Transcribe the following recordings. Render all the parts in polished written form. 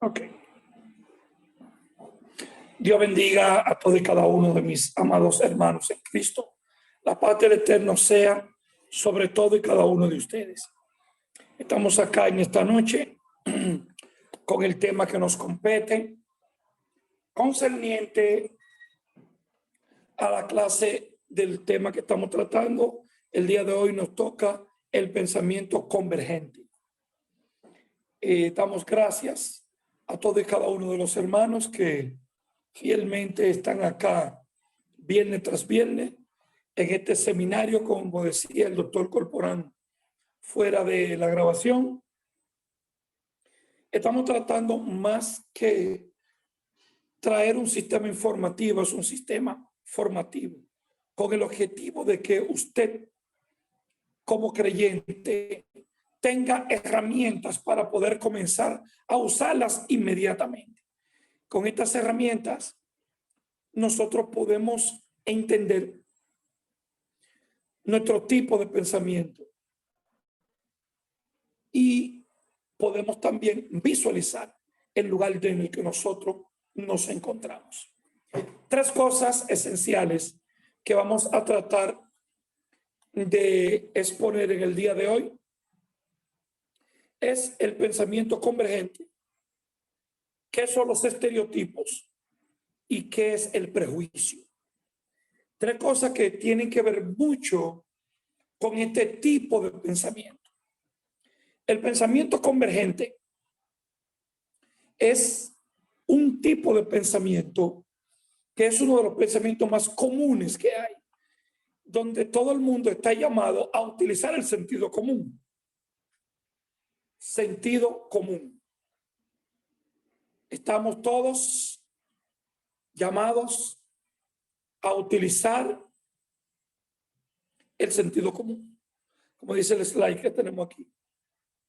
Ok. Dios bendiga a todos y cada uno de mis amados hermanos en Cristo. La paz del Eterno sea sobre todo y cada uno de ustedes. Estamos acá en esta noche con el tema que nos compete, concerniente a la clase del tema que estamos tratando. El día de hoy nos toca el pensamiento convergente. Damos gracias a todos y cada uno de los hermanos que fielmente están acá viernes tras viernes en este seminario, como decía el doctor Corporán fuera de la grabación. Estamos tratando más que traer un sistema informativo, es un sistema formativo con el objetivo de que usted como creyente tenga herramientas para poder comenzar a usarlas inmediatamente. Con estas herramientas nosotros podemos entender nuestro tipo de pensamiento y podemos también visualizar el lugar en el que nosotros nos encontramos. Tres cosas esenciales que vamos a tratar de exponer en el día de hoy es el pensamiento convergente, qué son los estereotipos y qué es el prejuicio. Tres cosas que tienen que ver mucho con este tipo de pensamiento. El pensamiento convergente es un tipo de pensamiento que es uno de los pensamientos más comunes que hay, donde todo el mundo está llamado a utilizar el sentido común. Sentido común. Estamos todos llamados a utilizar el sentido común. Como dice el slide que tenemos aquí.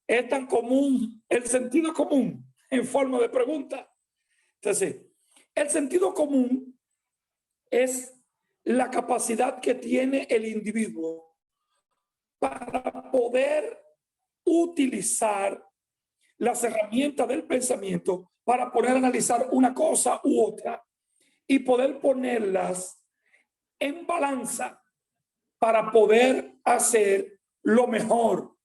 ¿Es tan común el sentido común? En forma de pregunta. Entonces, el sentido común es la capacidad que tiene el individuo para poder utilizar las herramientas del pensamiento para poder analizar una cosa u otra y poder ponerlas en balanza para poder hacer lo mejor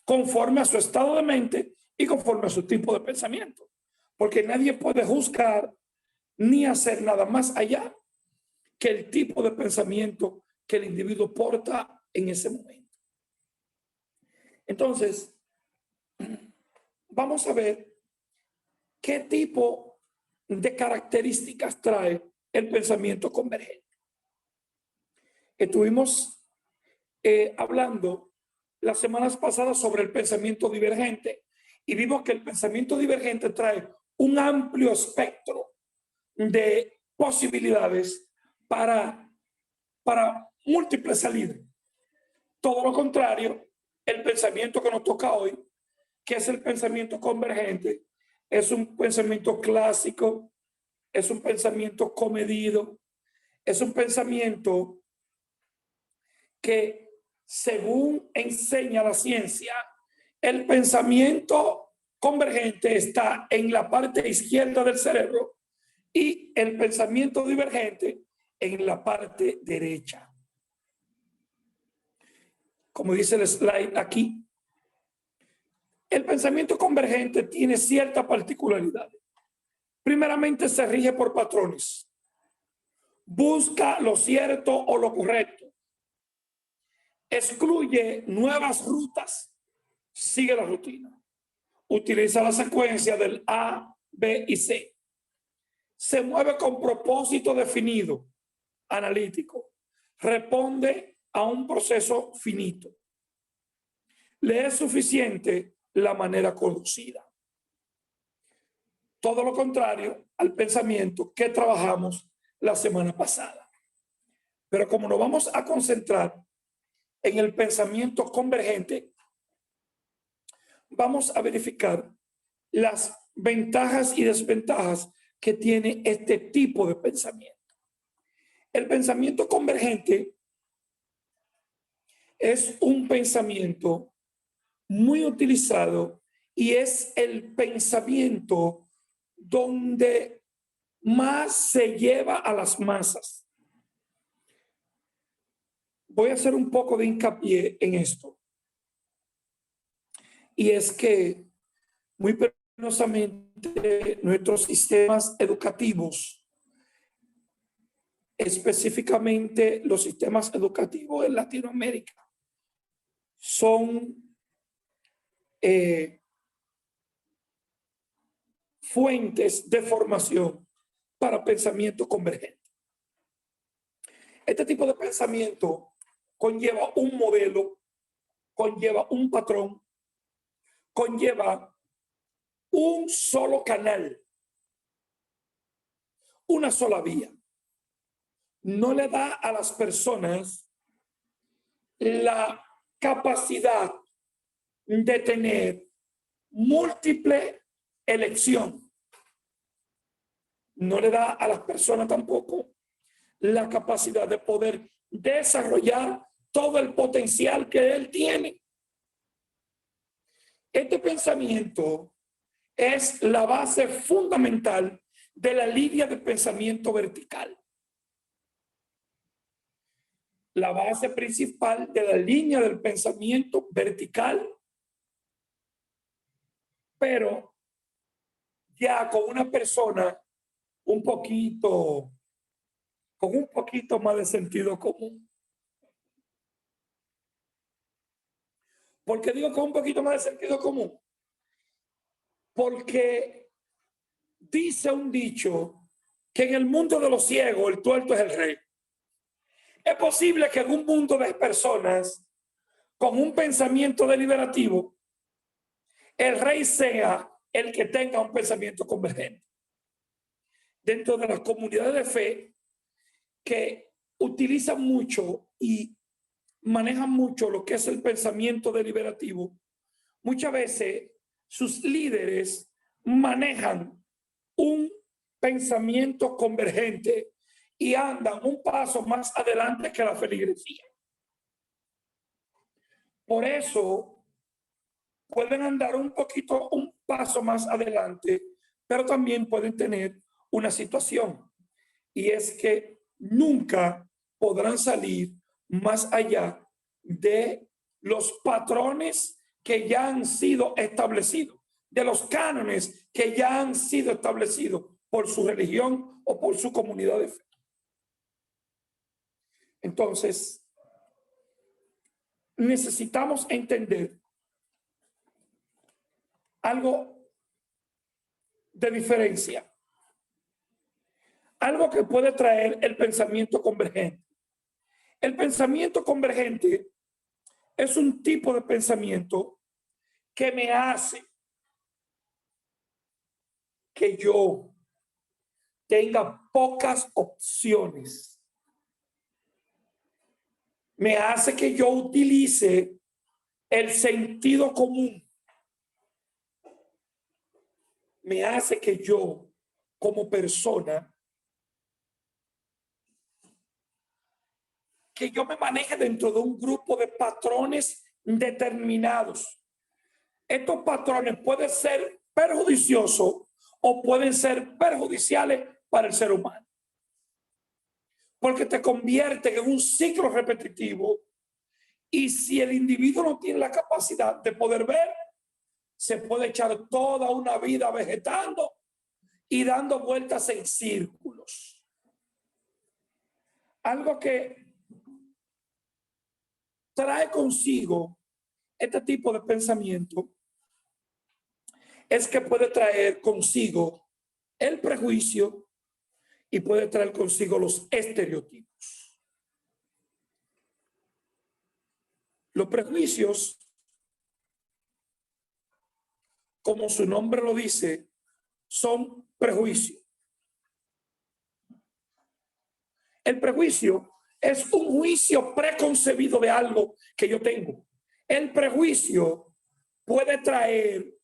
conforme a su estado de mente y conforme a su tipo de pensamiento. Porque nadie puede juzgar ni hacer nada más allá que el tipo de pensamiento que el individuo porta en ese momento. Entonces, vamos a ver qué tipo de características trae el pensamiento convergente. Estuvimos hablando las semanas pasadas sobre el pensamiento divergente y vimos que el pensamiento divergente trae un amplio espectro de posibilidades para múltiples salidas. Todo lo contrario, el pensamiento que nos toca hoy, que es el pensamiento convergente, es un pensamiento clásico, es un pensamiento comedido, es un pensamiento que, según enseña la ciencia, el pensamiento convergente está en la parte izquierda del cerebro y el pensamiento divergente en la parte derecha. Como dice el slide aquí, el pensamiento convergente tiene cierta particularidad. Primeramente, se rige por patrones. Busca lo cierto o lo correcto. Excluye nuevas rutas. Sigue la rutina. Utiliza la secuencia del A, B y C. Se mueve con propósito definido, analítico. Responde a un proceso finito. Le es suficiente la manera conducida. Todo lo contrario al pensamiento que trabajamos la semana pasada. Pero como nos vamos a concentrar en el pensamiento convergente, vamos a verificar las ventajas y desventajas que tiene este tipo de pensamiento. El pensamiento convergente es un pensamiento muy utilizado y es el pensamiento donde más se lleva a las masas. Voy a hacer un poco de hincapié en esto. Y es que muy penosamente nuestros sistemas educativos, específicamente los sistemas educativos en Latinoamérica, son fuentes de formación para pensamiento convergente. Este tipo de pensamiento conlleva un modelo, conlleva un patrón, conlleva un solo canal, una sola vía. No le da a las personas la capacidad de tener múltiple elección. No le da a las personas tampoco la capacidad de poder desarrollar todo el potencial que él tiene. Este pensamiento es la base fundamental de la línea de pensamiento vertical. La base principal de la línea del pensamiento vertical, pero ya con una persona con un poquito más de sentido común. ¿Por qué digo con un poquito más de sentido común? Porque dice un dicho que en el mundo de los ciegos el tuerto es el rey. Es posible que en un mundo de personas con un pensamiento deliberativo, el rey sea el que tenga un pensamiento convergente. Dentro de las comunidades de fe que utilizan mucho y manejan mucho lo que es el pensamiento deliberativo, muchas veces sus líderes manejan un pensamiento convergente y andan un paso más adelante que la feligresía. Por eso pueden andar un paso más adelante, pero también pueden tener una situación, y es que nunca podrán salir más allá de los patrones que ya han sido establecidos, de los cánones que ya han sido establecidos por su religión o por su comunidad de fe. Entonces, necesitamos entender algo de diferencia, algo que puede traer el pensamiento convergente. El pensamiento convergente es un tipo de pensamiento que me hace que yo tenga pocas opciones. Me hace que yo utilice el sentido común. Me hace que yo, como persona, que yo me maneje dentro de un grupo de patrones determinados. Estos patrones pueden ser perjudiciosos o pueden ser perjudiciales para el ser humano, porque te convierte en un ciclo repetitivo, y si el individuo no tiene la capacidad de poder ver, se puede echar toda una vida vegetando y dando vueltas en círculos. Algo que trae consigo este tipo de pensamiento es que puede traer consigo el prejuicio y puede traer consigo los estereotipos. Los prejuicios, como su nombre lo dice, son prejuicios. El prejuicio es un juicio preconcebido de algo que yo tengo. El prejuicio puede traer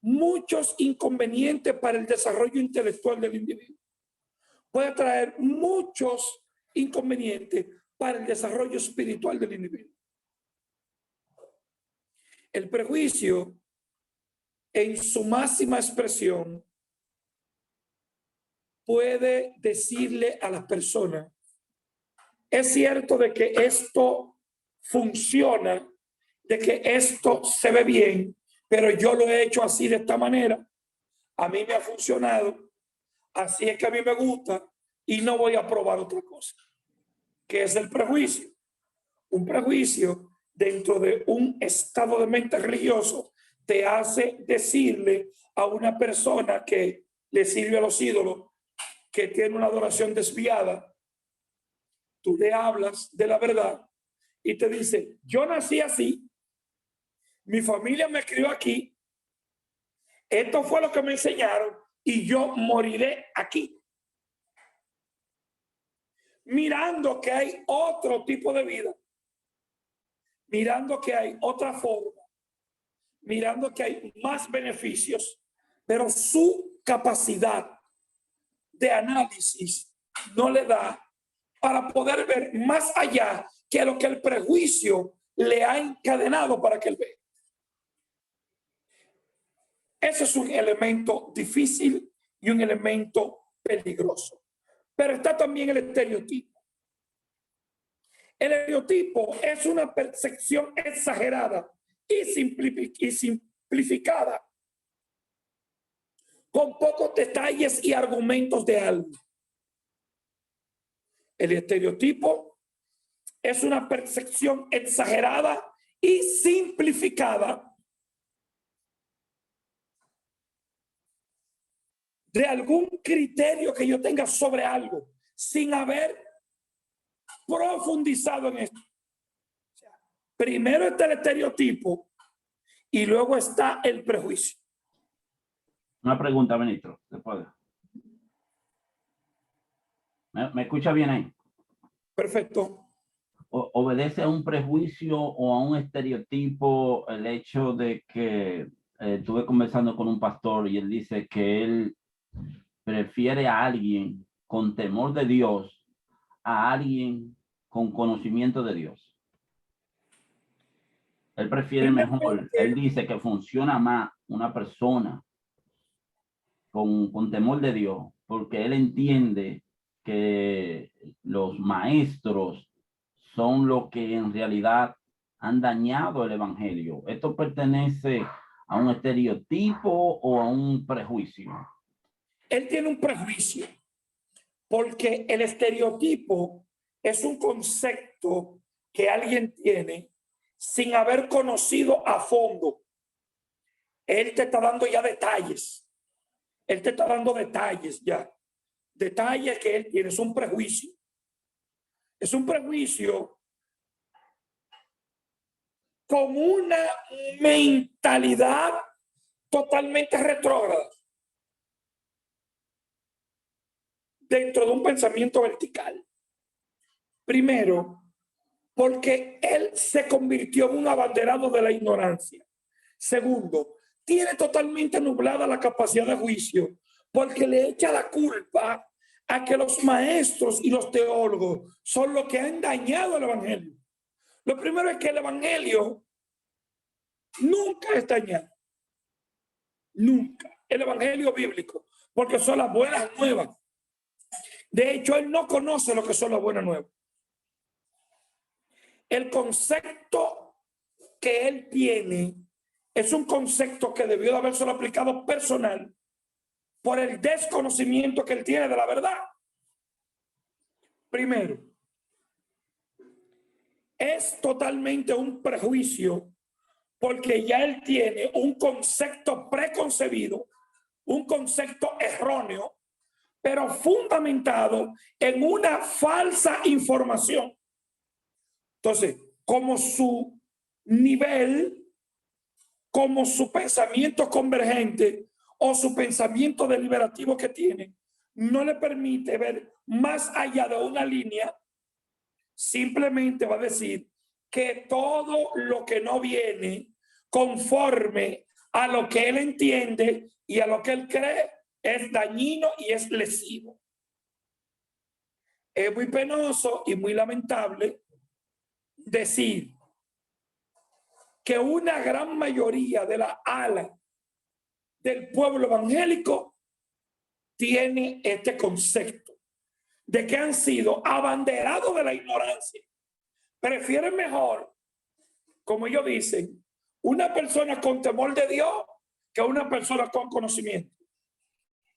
muchos inconvenientes para el desarrollo intelectual del individuo. Puede traer muchos inconvenientes para el desarrollo espiritual del individuo. El prejuicio en su máxima expresión, puede decirle a las personas, es cierto de que esto funciona, de que esto se ve bien, pero yo lo he hecho así de esta manera, a mí me ha funcionado, así es que a mí me gusta y no voy a probar otra cosa, que es el prejuicio. Un prejuicio dentro de un estado de mente religioso te hace decirle a una persona que le sirve a los ídolos, que tiene una adoración desviada, tú le hablas de la verdad y te dice, yo nací así, mi familia me crió aquí, esto fue lo que me enseñaron y yo moriré aquí. Mirando que hay otro tipo de vida, mirando que hay otra forma, mirando que hay más beneficios, pero su capacidad de análisis no le da para poder ver más allá que lo que el prejuicio le ha encadenado para que él vea. Ese es un elemento difícil y un elemento peligroso. Pero está también el estereotipo. El estereotipo es una percepción exagerada y simplificada con pocos detalles y argumentos de algo. El estereotipo es una percepción exagerada y simplificada de algún criterio que yo tenga sobre algo sin haber profundizado en esto. O sea, primero está el estereotipo y luego está el prejuicio. Una pregunta, ministro. Después. ¿Me escucha bien ahí? Perfecto. ¿Obedece a un prejuicio o a un estereotipo el hecho de que estuve conversando con un pastor y él dice que él prefiere a alguien con temor de Dios a alguien con conocimiento de Dios? Él prefiere mejor, él dice que funciona más una persona con temor de Dios, porque él entiende que los maestros son los que en realidad han dañado el evangelio. ¿Esto pertenece a un estereotipo o a un prejuicio? Él tiene un prejuicio porque el estereotipo es un concepto que alguien tiene sin haber conocido a fondo. Él te está dando ya detalles. Él te está dando detalles ya. Detalles que él tiene. Es un prejuicio. Es un prejuicio con una mentalidad totalmente retrógrada dentro de un pensamiento vertical. Primero, porque él se convirtió en un abanderado de la ignorancia. Segundo, tiene totalmente nublada la capacidad de juicio porque le echa la culpa a que los maestros y los teólogos son los que han dañado el evangelio. Lo primero es que el evangelio nunca es dañado. Nunca. El evangelio bíblico, porque son las buenas nuevas. De hecho, él no conoce lo que son las buenas nuevas. El concepto que él tiene es un concepto que debió de haberse aplicado personal por el desconocimiento que él tiene de la verdad. Primero, es totalmente un prejuicio porque ya él tiene un concepto preconcebido, un concepto erróneo, pero fundamentado en una falsa información. Entonces, como su nivel, como su pensamiento convergente o su pensamiento deliberativo que tiene, no le permite ver más allá de una línea, simplemente va a decir que todo lo que no viene conforme a lo que él entiende y a lo que él cree es dañino y es lesivo. Es muy penoso y muy lamentable decir que una gran mayoría de la ala del pueblo evangélico tiene este concepto de que han sido abanderados de la ignorancia. Prefieren mejor, como ellos dicen, una persona con temor de Dios que una persona con conocimiento.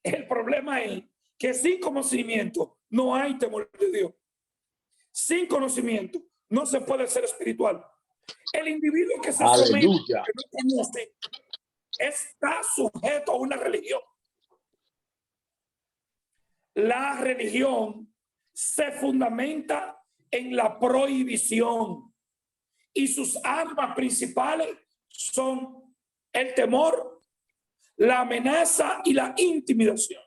El problema es que sin conocimiento no hay temor de Dios. Sin conocimiento no se puede ser espiritual. El individuo que se somete, que no conoce, está sujeto a una religión. La religión se fundamenta en la prohibición y sus armas principales son el temor, la amenaza y la intimidación.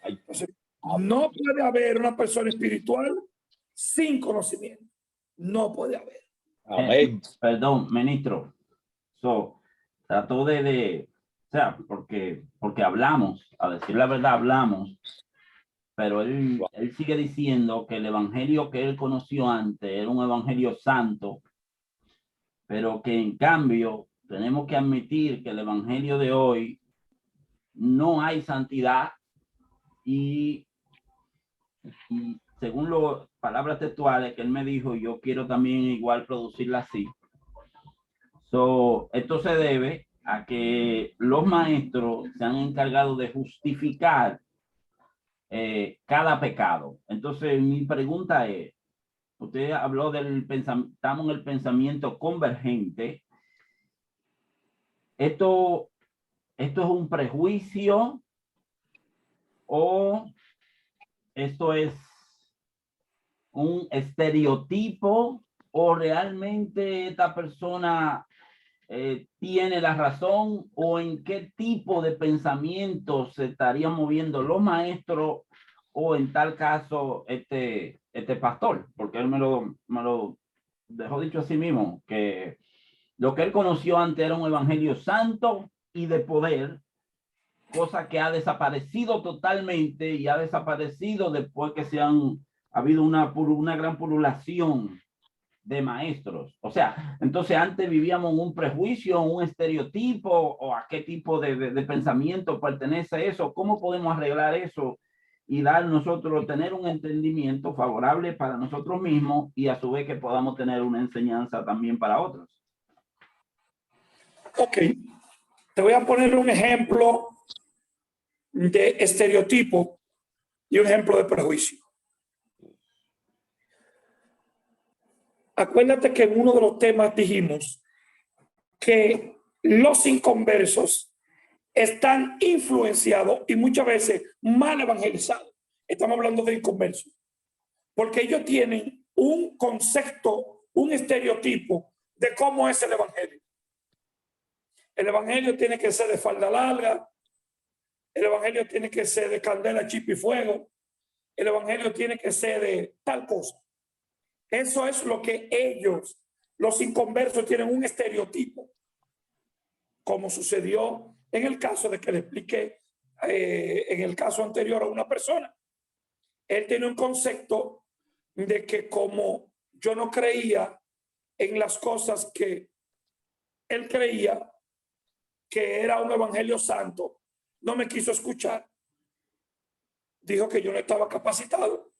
Entonces, no puede haber una persona espiritual sin conocimiento. No puede haber. Amén. Perdón, ministro. Trató o sea, porque hablamos, a decir la verdad hablamos, pero él sigue diciendo que el evangelio que él conoció antes era un evangelio santo, pero que en cambio tenemos que admitir que el evangelio de hoy no hay santidad y según las palabras textuales que él me dijo, yo quiero también igual producirla así. Esto se debe a que los maestros se han encargado de justificar cada pecado. Entonces, mi pregunta es, usted habló del pensamiento, estamos en el pensamiento convergente. ¿Esto es un prejuicio o esto es un estereotipo o realmente esta persona tiene la razón, o en qué tipo de pensamiento se estarían moviendo los maestros o en tal caso este pastor? Porque él me lo dejó dicho así mismo, que lo que él conoció antes era un evangelio santo y de poder, cosa que ha desaparecido totalmente y ha desaparecido después que ha habido una gran pululación de maestros. O sea, entonces antes vivíamos un prejuicio, un estereotipo, o a qué tipo de pensamiento pertenece eso. ¿Cómo podemos arreglar eso y tener un entendimiento favorable para nosotros mismos y a su vez que podamos tener una enseñanza también para otros? Ok, te voy a poner un ejemplo de estereotipo y un ejemplo de prejuicio. Acuérdate que en uno de los temas dijimos que los inconversos están influenciados y muchas veces mal evangelizados. Estamos hablando de inconversos, porque ellos tienen un concepto, un estereotipo de cómo es el evangelio. El evangelio tiene que ser de falda larga, el evangelio tiene que ser de candela, chispa y fuego, el evangelio tiene que ser de tal cosa. Eso es lo que ellos, los inconversos, tienen un estereotipo, como sucedió en el caso de que le expliqué en el caso anterior a una persona. Él tiene un concepto de que como yo no creía en las cosas que él creía que era un evangelio santo, no me quiso escuchar. Dijo que yo no estaba capacitado,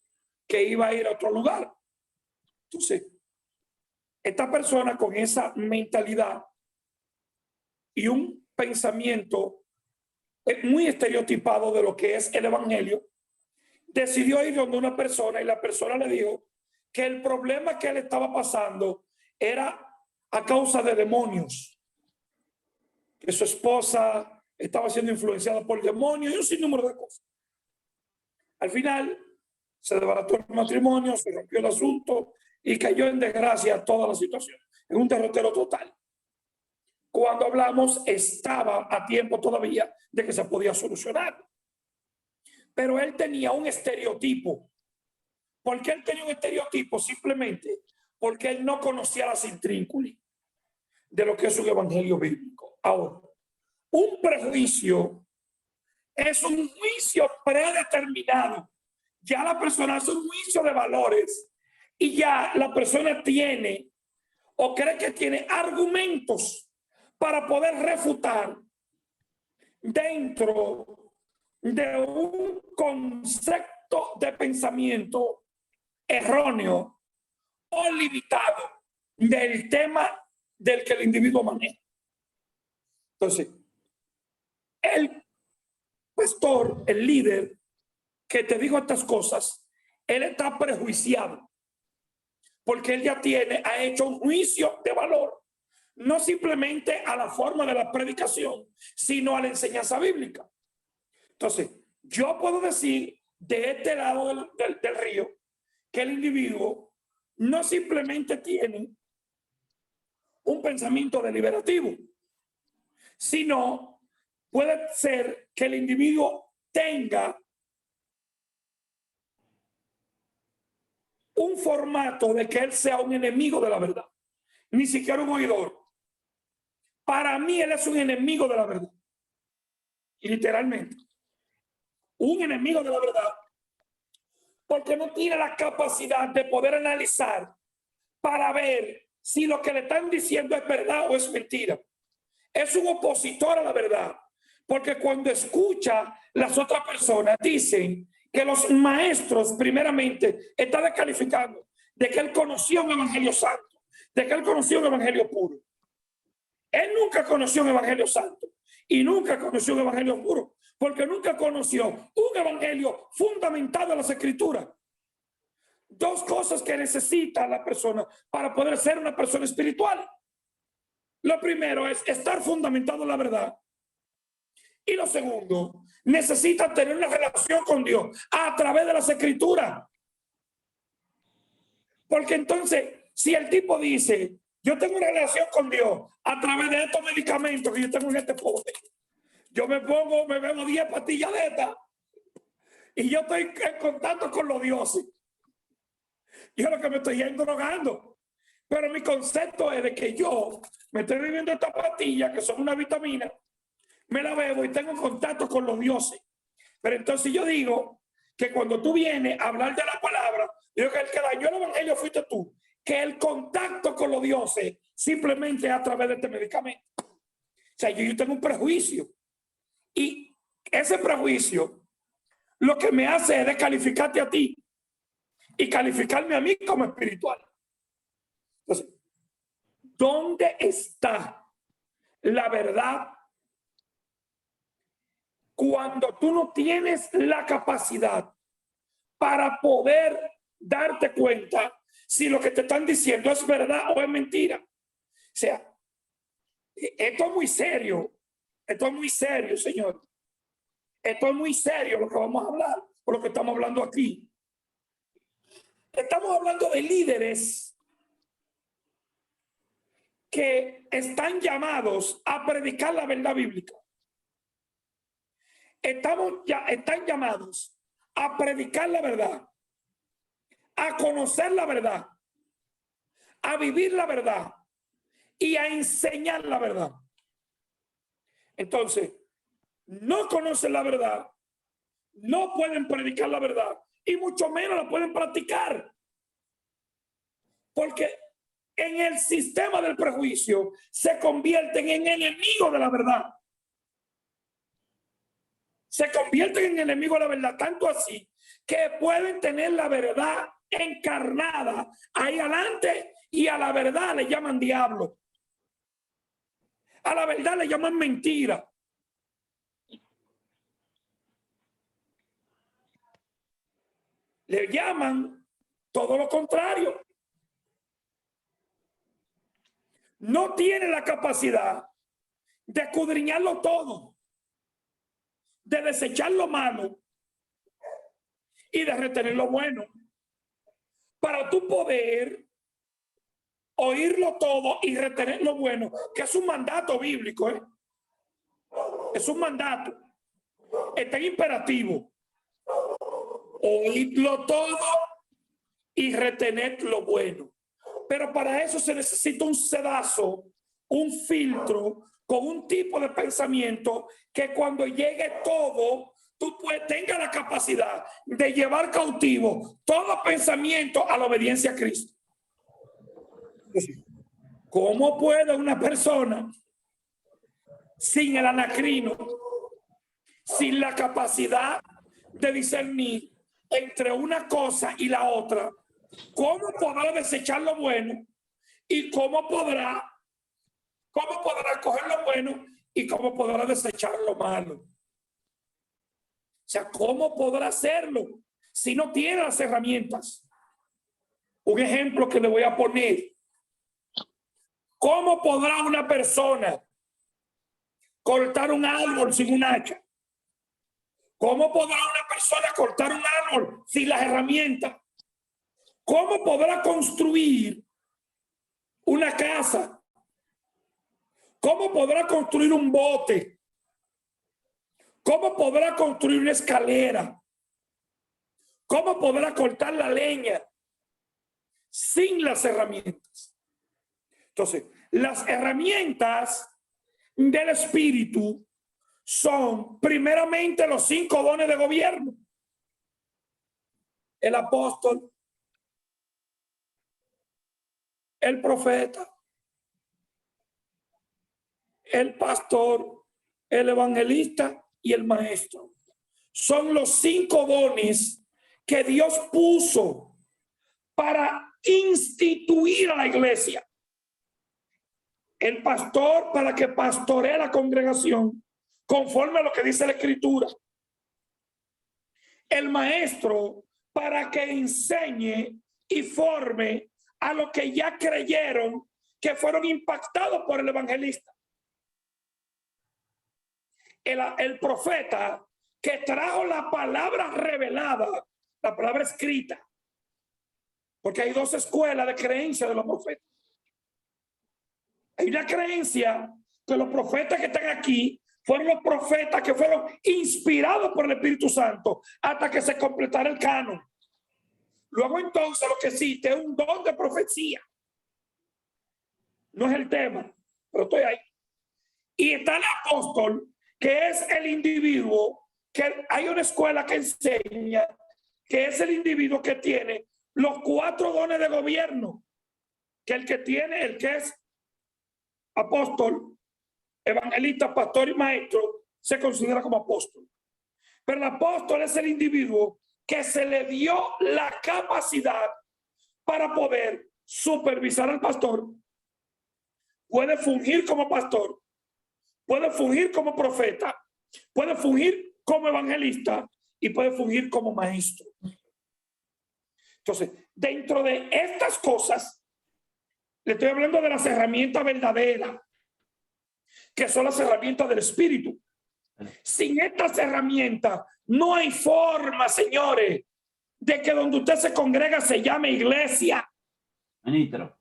que iba a ir a otro lugar. Entonces, esta persona con esa mentalidad y un pensamiento muy estereotipado de lo que es el evangelio, decidió ir donde una persona y la persona le dijo que el problema que él estaba pasando era a causa de demonios, que su esposa estaba siendo influenciada por demonios y un sinnúmero de cosas. Al final se desbarató el matrimonio, se rompió el asunto y cayó en desgracia toda la situación, en un derrotero total. Cuando hablamos, estaba a tiempo todavía de que se podía solucionar. Pero él tenía un estereotipo. ¿Por qué él tenía un estereotipo? Simplemente porque él no conocía las intrínculas de lo que es un evangelio bíblico. Ahora, un prejuicio es un juicio predeterminado. Ya la persona hace un juicio de valores y ya la persona tiene o cree que tiene argumentos para poder refutar dentro de un concepto de pensamiento erróneo o limitado del tema del que el individuo maneja. Entonces, el pastor, el líder que te dijo estas cosas, él está prejuiciado porque él ya ha hecho un juicio de valor, no simplemente a la forma de la predicación, sino a la enseñanza bíblica. Entonces, yo puedo decir de este lado del río que el individuo no simplemente tiene un pensamiento deliberativo, sino puede ser que el individuo tenga un formato de que él sea un enemigo de la verdad, ni siquiera un oidor. Para mí él es un enemigo de la verdad, literalmente un enemigo de la verdad, porque no tiene la capacidad de poder analizar para ver si lo que le están diciendo es verdad o es mentira. Es un opositor a la verdad, porque cuando escucha las otras personas dicen que los maestros primeramente están descalificando de que él conoció un evangelio santo, de que él conoció un evangelio puro. Él nunca conoció un evangelio santo y nunca conoció un evangelio puro, porque nunca conoció un evangelio fundamentado en las escrituras. Dos cosas que necesita la persona para poder ser una persona espiritual. Lo primero es estar fundamentado en la verdad. Y lo segundo, necesita tener una relación con Dios a través de las escrituras. Porque entonces, si el tipo dice, yo tengo una relación con Dios a través de estos medicamentos que yo tengo en este pote, yo me bebo 10 pastillas de estas y yo estoy en contacto con los dioses. Yo lo que me estoy drogando. Pero mi concepto es de que yo me estoy bebiendo estas pastillas que son una vitamina, me la bebo y tengo contacto con los dioses. Pero entonces yo digo que cuando tú vienes a hablar de la palabra, digo que el que dañó el evangelio fuiste tú, que el contacto con los dioses simplemente es a través de este medicamento. O sea, yo tengo un prejuicio y ese prejuicio lo que me hace es descalificarte a ti y calificarme a mí como espiritual. Entonces, ¿dónde está la verdad cuando tú no tienes la capacidad para poder darte cuenta si lo que te están diciendo es verdad o es mentira? O sea, esto es muy serio. Esto es muy serio, señor. Esto es muy serio lo que vamos a hablar, por lo que estamos hablando aquí. Estamos hablando de líderes que están llamados a predicar la verdad bíblica. Están llamados a predicar la verdad, a conocer la verdad, a vivir la verdad y a enseñar la verdad. Entonces, no conocen la verdad, no pueden predicar la verdad y mucho menos la pueden practicar. Porque en el sistema del prejuicio se convierten en enemigos de la verdad. Se convierten en enemigos de la verdad, tanto así que pueden tener la verdad encarnada ahí adelante y a la verdad le llaman diablo. A la verdad le llaman mentira. Le llaman todo lo contrario. No tiene la capacidad de escudriñarlo todo, de desechar lo malo y de retener lo bueno, para tú poder oírlo todo y retener lo bueno, que es un mandato bíblico, ¿eh? Es un mandato, está en imperativo. Oírlo todo y retener lo bueno. Pero para eso se necesita un sedazo, un filtro, con un tipo de pensamiento que cuando llegue todo, tú tengas la capacidad de llevar cautivo todo pensamiento a la obediencia a Cristo. ¿Cómo puede una persona sin el anacrino sin la capacidad de discernir entre una cosa y la otra, ¿cómo podrá desechar lo bueno y cómo podrá coger lo bueno y cómo podrá desechar lo malo? O sea, ¿cómo podrá hacerlo si no tiene las herramientas? Un ejemplo que le voy a poner. ¿Cómo podrá una persona cortar un árbol sin un hacha? ¿Cómo podrá una persona cortar un árbol sin las herramientas? ¿Cómo podrá construir una casa? ¿Cómo podrá construir un bote? ¿Cómo podrá construir una escalera? ¿Cómo podrá cortar la leña sin las herramientas? Entonces, las herramientas del Espíritu son primeramente los 5 dones de gobierno: el apóstol, el profeta, el pastor, el evangelista y el maestro. Son los 5 dones que Dios puso para instituir a la iglesia. El pastor para que pastoree la congregación conforme a lo que dice la Escritura. El maestro para que enseñe y forme a los que ya creyeron, que fueron impactados por el evangelista. El profeta que trajo la palabra revelada, la palabra escrita, porque hay 2 escuelas de creencia de los profetas. Hay una creencia que los profetas que están aquí fueron los profetas que fueron inspirados por el Espíritu Santo hasta que se completara el canon. Luego entonces lo que existe es un don de profecía. No es el tema, pero estoy ahí. Y está el apóstol, que es el individuo, que hay una escuela que enseña que es el individuo que tiene los 4 dones de gobierno, que el que es apóstol, evangelista, pastor y maestro se considera como apóstol. Pero el apóstol es el individuo que se le dio la capacidad para poder supervisar al pastor. Puede fungir como pastor, puede fungir como profeta, puede fungir como evangelista y puede fungir como maestro. Entonces, dentro de estas cosas, le estoy hablando de las herramientas verdaderas, que son las herramientas del Espíritu. Sin estas herramientas, no hay forma, señores, de que donde usted se congrega se llame iglesia. Ministro.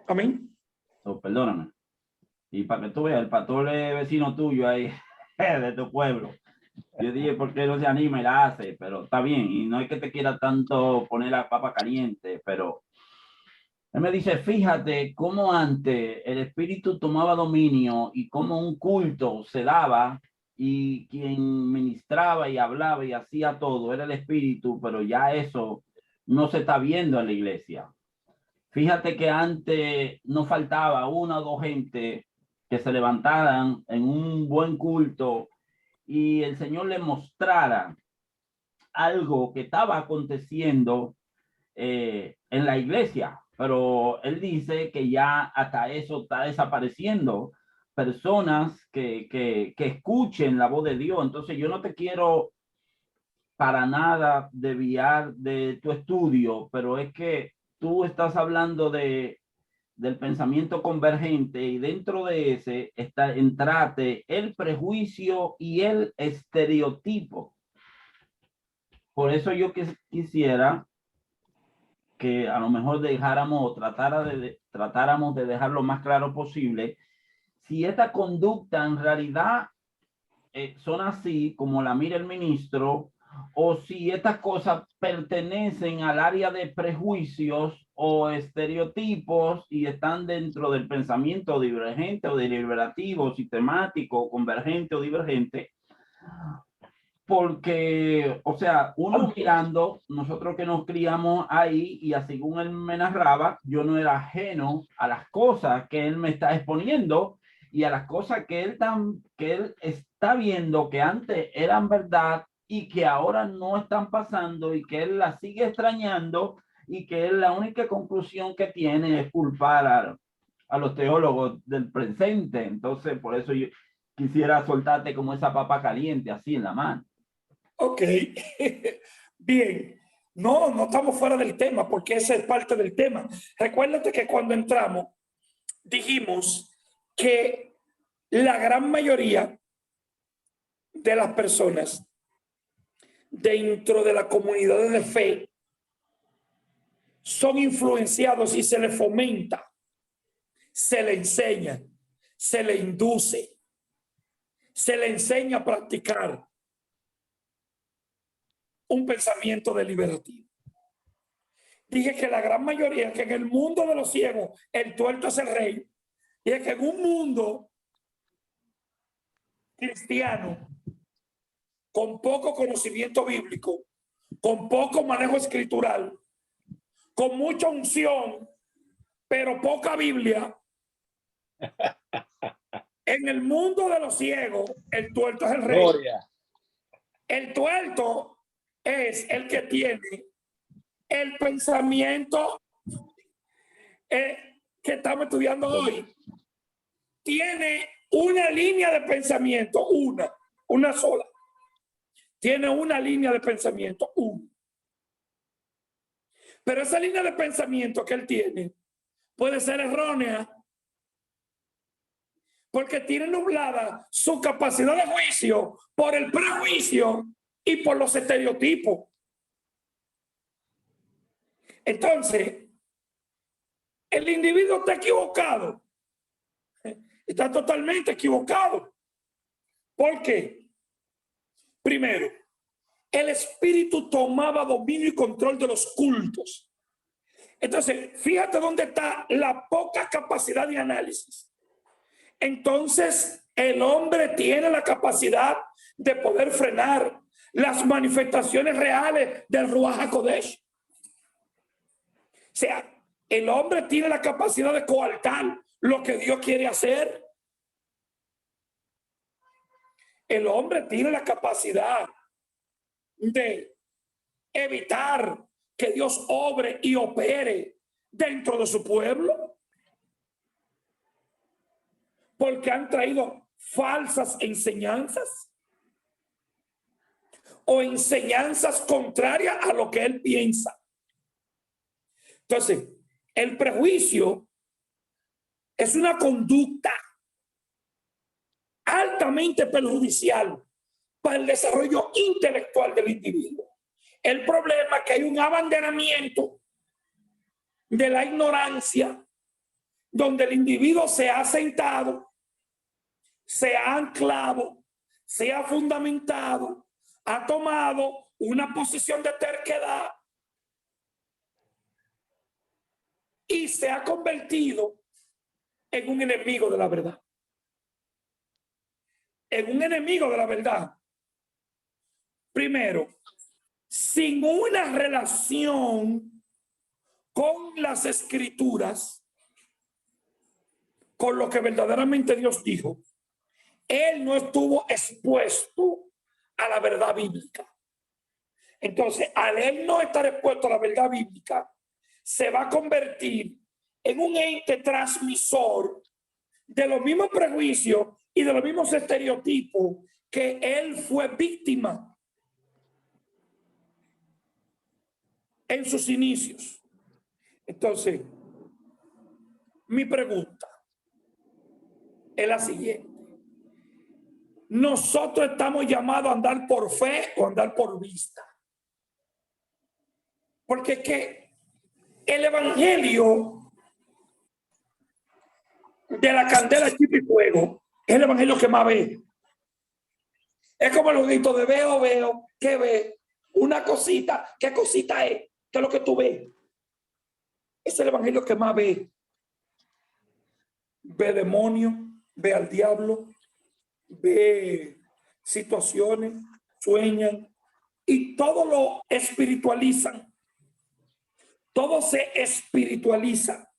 Amén. Oh, perdóname. Y para que tú veas, el pastor es vecino tuyo ahí, de tu pueblo. Yo dije, ¿por qué no se anima y la hace? Pero está bien, y no es que te quiera tanto poner la papa caliente, pero él me dice, fíjate cómo antes el espíritu tomaba dominio y cómo un culto se daba y quien ministraba y hablaba y hacía todo era el espíritu, pero ya eso no se está viendo en la iglesia. Fíjate que antes no faltaba 1 o 2 gente que se levantaran en un buen culto y el Señor le mostrara algo que estaba aconteciendo en la iglesia, pero él dice que ya hasta eso está desapareciendo, personas que escuchen la voz de Dios. Entonces yo no te quiero para nada desviar de tu estudio, pero es que tú estás hablando del pensamiento convergente y dentro de ese entrate el prejuicio y el estereotipo. Por eso yo quisiera que a lo mejor tratáramos de dejar lo más claro posible si esta conducta en realidad son así como la mira el ministro, o si estas cosas pertenecen al área de prejuicios o estereotipos y están dentro del pensamiento divergente o deliberativo, sistemático, convergente o divergente. Porque, o sea, uno mirando, nosotros que nos criamos ahí y así según él me narraba, yo no era ajeno a las cosas que él me está exponiendo y a las cosas que él está viendo que antes eran verdad y que ahora no están pasando y que él las sigue extrañando y que la única conclusión que tiene es culpar a los teólogos del presente. Entonces, por eso yo quisiera soltarte como esa papa caliente así en la mano. Ok, bien. No, no estamos fuera del tema porque esa es parte del tema. Recuérdate que cuando entramos dijimos que la gran mayoría de las personas dentro de la comunidad de fe son influenciados y se les fomenta, se le enseña, se le induce, se le enseña a practicar un pensamiento deliberativo. Dije que la gran mayoría, que en el mundo de los ciegos el tuerto es el rey, y es que en un mundo cristiano con poco conocimiento bíblico, con poco manejo escritural, con mucha unción, pero poca Biblia, en el mundo de los ciegos el tuerto es el rey. Gloria. El tuerto es el que tiene el pensamiento que estamos estudiando hoy. Tiene una línea de pensamiento, una sola. Tiene una línea de pensamiento, una. Pero esa línea de pensamiento que él tiene puede ser errónea porque tiene nublada su capacidad de juicio por el prejuicio y por los estereotipos. Entonces, el individuo está equivocado. Está totalmente equivocado. ¿Por qué? Primero, el espíritu tomaba dominio y control de los cultos. Entonces, fíjate dónde está la poca capacidad de análisis. Entonces, el hombre tiene la capacidad de poder frenar las manifestaciones reales del Ruach HaKodesh. O sea, el hombre tiene la capacidad de coartar lo que Dios quiere hacer. El hombre tiene la capacidad de evitar que Dios obre y opere dentro de su pueblo, porque han traído falsas enseñanzas o enseñanzas contrarias a lo que él piensa. Entonces, el prejuicio es una conducta altamente perjudicial para el desarrollo intelectual del individuo. El problema es que hay un abanderamiento de la ignorancia, donde el individuo se ha sentado, se ha anclado, se ha fundamentado, ha tomado una posición de terquedad y se ha convertido en un enemigo de la verdad. En un enemigo de la verdad. Primero, sin una relación con las escrituras, con lo que verdaderamente Dios dijo, él no estuvo expuesto a la verdad bíblica. Entonces, al él no estar expuesto a la verdad bíblica, se va a convertir en un ente transmisor de los mismos prejuicios y de los mismos estereotipos que él fue víctima en sus inicios. Entonces, mi pregunta es la siguiente. ¿Nosotros estamos llamados a andar por fe o andar por vista? Porque es que el evangelio de la candela, chip y fuego es el evangelio que más ve. Es como el jueguito de veo, ¿qué ve? Una cosita, ¿qué cosita es? ¿Qué es lo que tú ves? Es el evangelio que más ve. Ve demonios, ve al diablo, ve situaciones, sueñan y todo lo espiritualizan. Todo se espiritualiza.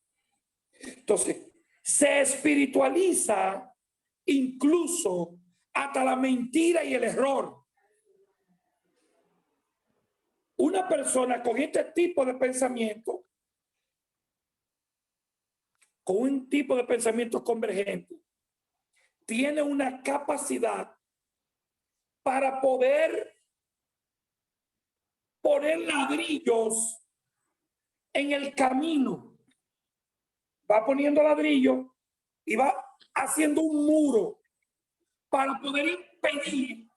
Entonces, se espiritualiza incluso hasta la mentira y el error. Una persona con este tipo de pensamiento, con un tipo de pensamiento convergente, tiene una capacidad para poder poner ladrillos en el camino. Va poniendo ladrillos y va haciendo un muro para poder impedir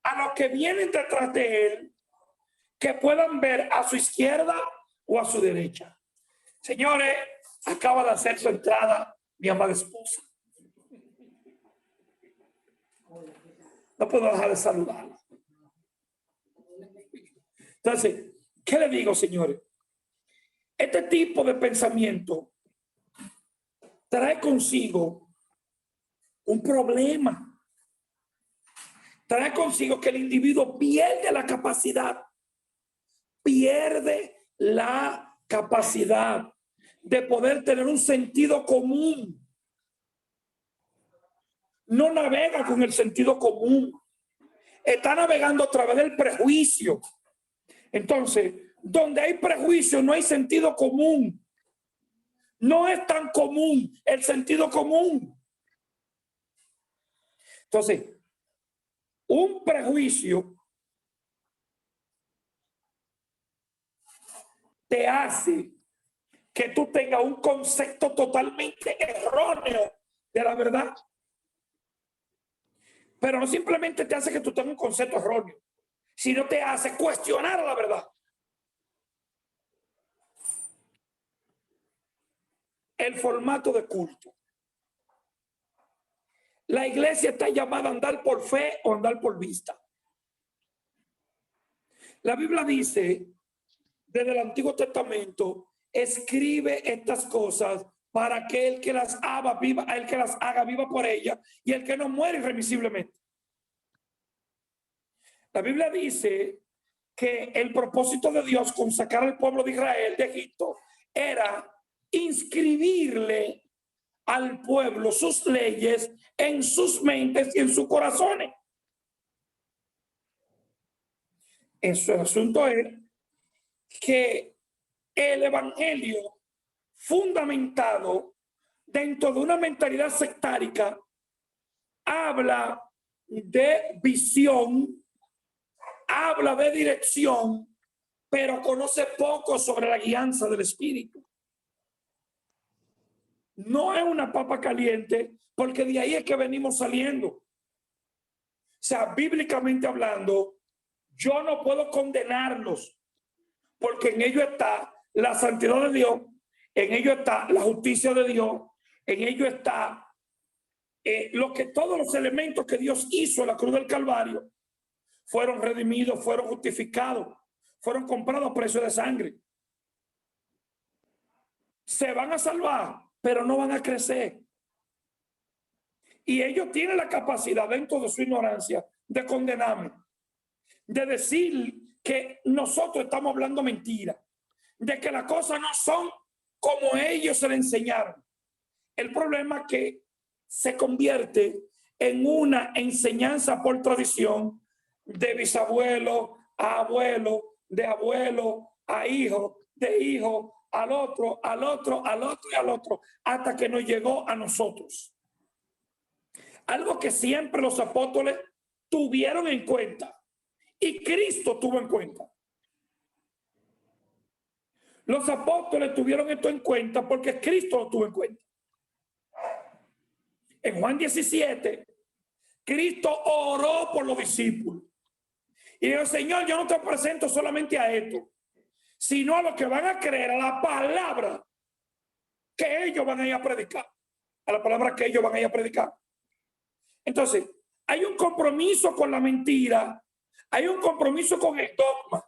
a los que vienen detrás de él que puedan ver a su izquierda o a su derecha. Señores, acaba de hacer su entrada mi amada esposa. No puedo dejar de saludarla. Entonces, ¿qué le digo, señores? Este tipo de pensamiento trae consigo un problema. Trae consigo que el individuo pierde la capacidad de poder tener un sentido común. No navega con el sentido común. Está navegando a través del prejuicio. Entonces, donde hay prejuicio no hay sentido común. No es tan común el sentido común. Entonces, un prejuicio te hace que tú tengas un concepto totalmente erróneo de la verdad. Pero no simplemente te hace que tú tengas un concepto erróneo, sino te hace cuestionar la verdad. El formato de culto. La iglesia está llamada a andar por fe o andar por vista. La Biblia dice, desde el Antiguo Testamento, escribe estas cosas para que el que las haga viva por ella y el que no muere irremisiblemente. La Biblia dice que el propósito de Dios con sacar al pueblo de Israel de Egipto era inscribirle al pueblo sus leyes en sus mentes y en sus corazones. En su asunto es que el evangelio fundamentado dentro de una mentalidad sectárica habla de visión, habla de dirección, pero conoce poco sobre la guianza del Espíritu. No es una papa caliente, porque de ahí es que venimos saliendo. O sea, bíblicamente hablando, yo no puedo condenarlos, porque en ello está la santidad de Dios, en ello está la justicia de Dios, en ello está todos los elementos que Dios hizo en la cruz del Calvario fueron redimidos, fueron justificados, fueron comprados a precio de sangre. Se van a salvar, pero no van a crecer. Y ellos tienen la capacidad, dentro de su ignorancia, de condenarme, de decir que nosotros estamos hablando mentira, de que las cosas no son como ellos se le enseñaron. El problema es que se convierte en una enseñanza por tradición, de bisabuelo a abuelo, de abuelo a hijo, de hijo al otro, al otro, al otro y al otro, hasta que nos llegó a nosotros. Algo que siempre los apóstoles tuvieron en cuenta y Cristo tuvo en cuenta. Los apóstoles tuvieron esto en cuenta porque Cristo lo tuvo en cuenta. En Juan 17, Cristo oró por los discípulos. Y dijo, Señor, yo no te presento solamente a esto, sino a los que van a creer a la palabra que ellos van a ir a predicar. A la palabra que ellos van a ir a predicar. Entonces, hay un compromiso con la mentira, hay un compromiso con el dogma.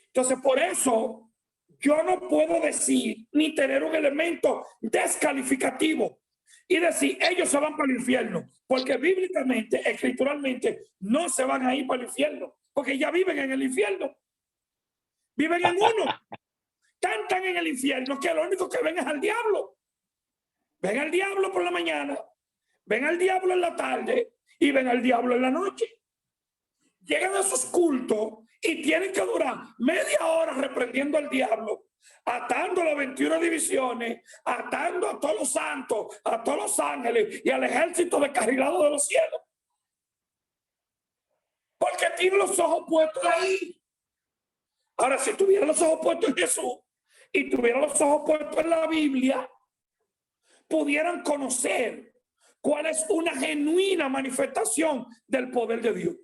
Entonces, por eso, yo no puedo decir ni tener un elemento descalificativo y decir, ellos se van para el infierno, porque bíblicamente, escrituralmente, no se van a ir para el infierno, porque ya viven en el infierno. Viven en uno. Tan en el infierno que lo único que ven es al diablo. Ven al diablo por la mañana, ven al diablo en la tarde y ven al diablo en la noche. Llegan a sus cultos y tienen que durar media hora reprendiendo al diablo, atando las 21 divisiones, atando a todos los santos, a todos los ángeles y al ejército descarrilado de los cielos. Porque tienen los ojos puestos ahí. Ahora, si tuviera los ojos puestos en Jesús y tuviera los ojos puestos en la Biblia, pudieran conocer cuál es una genuina manifestación del poder de Dios.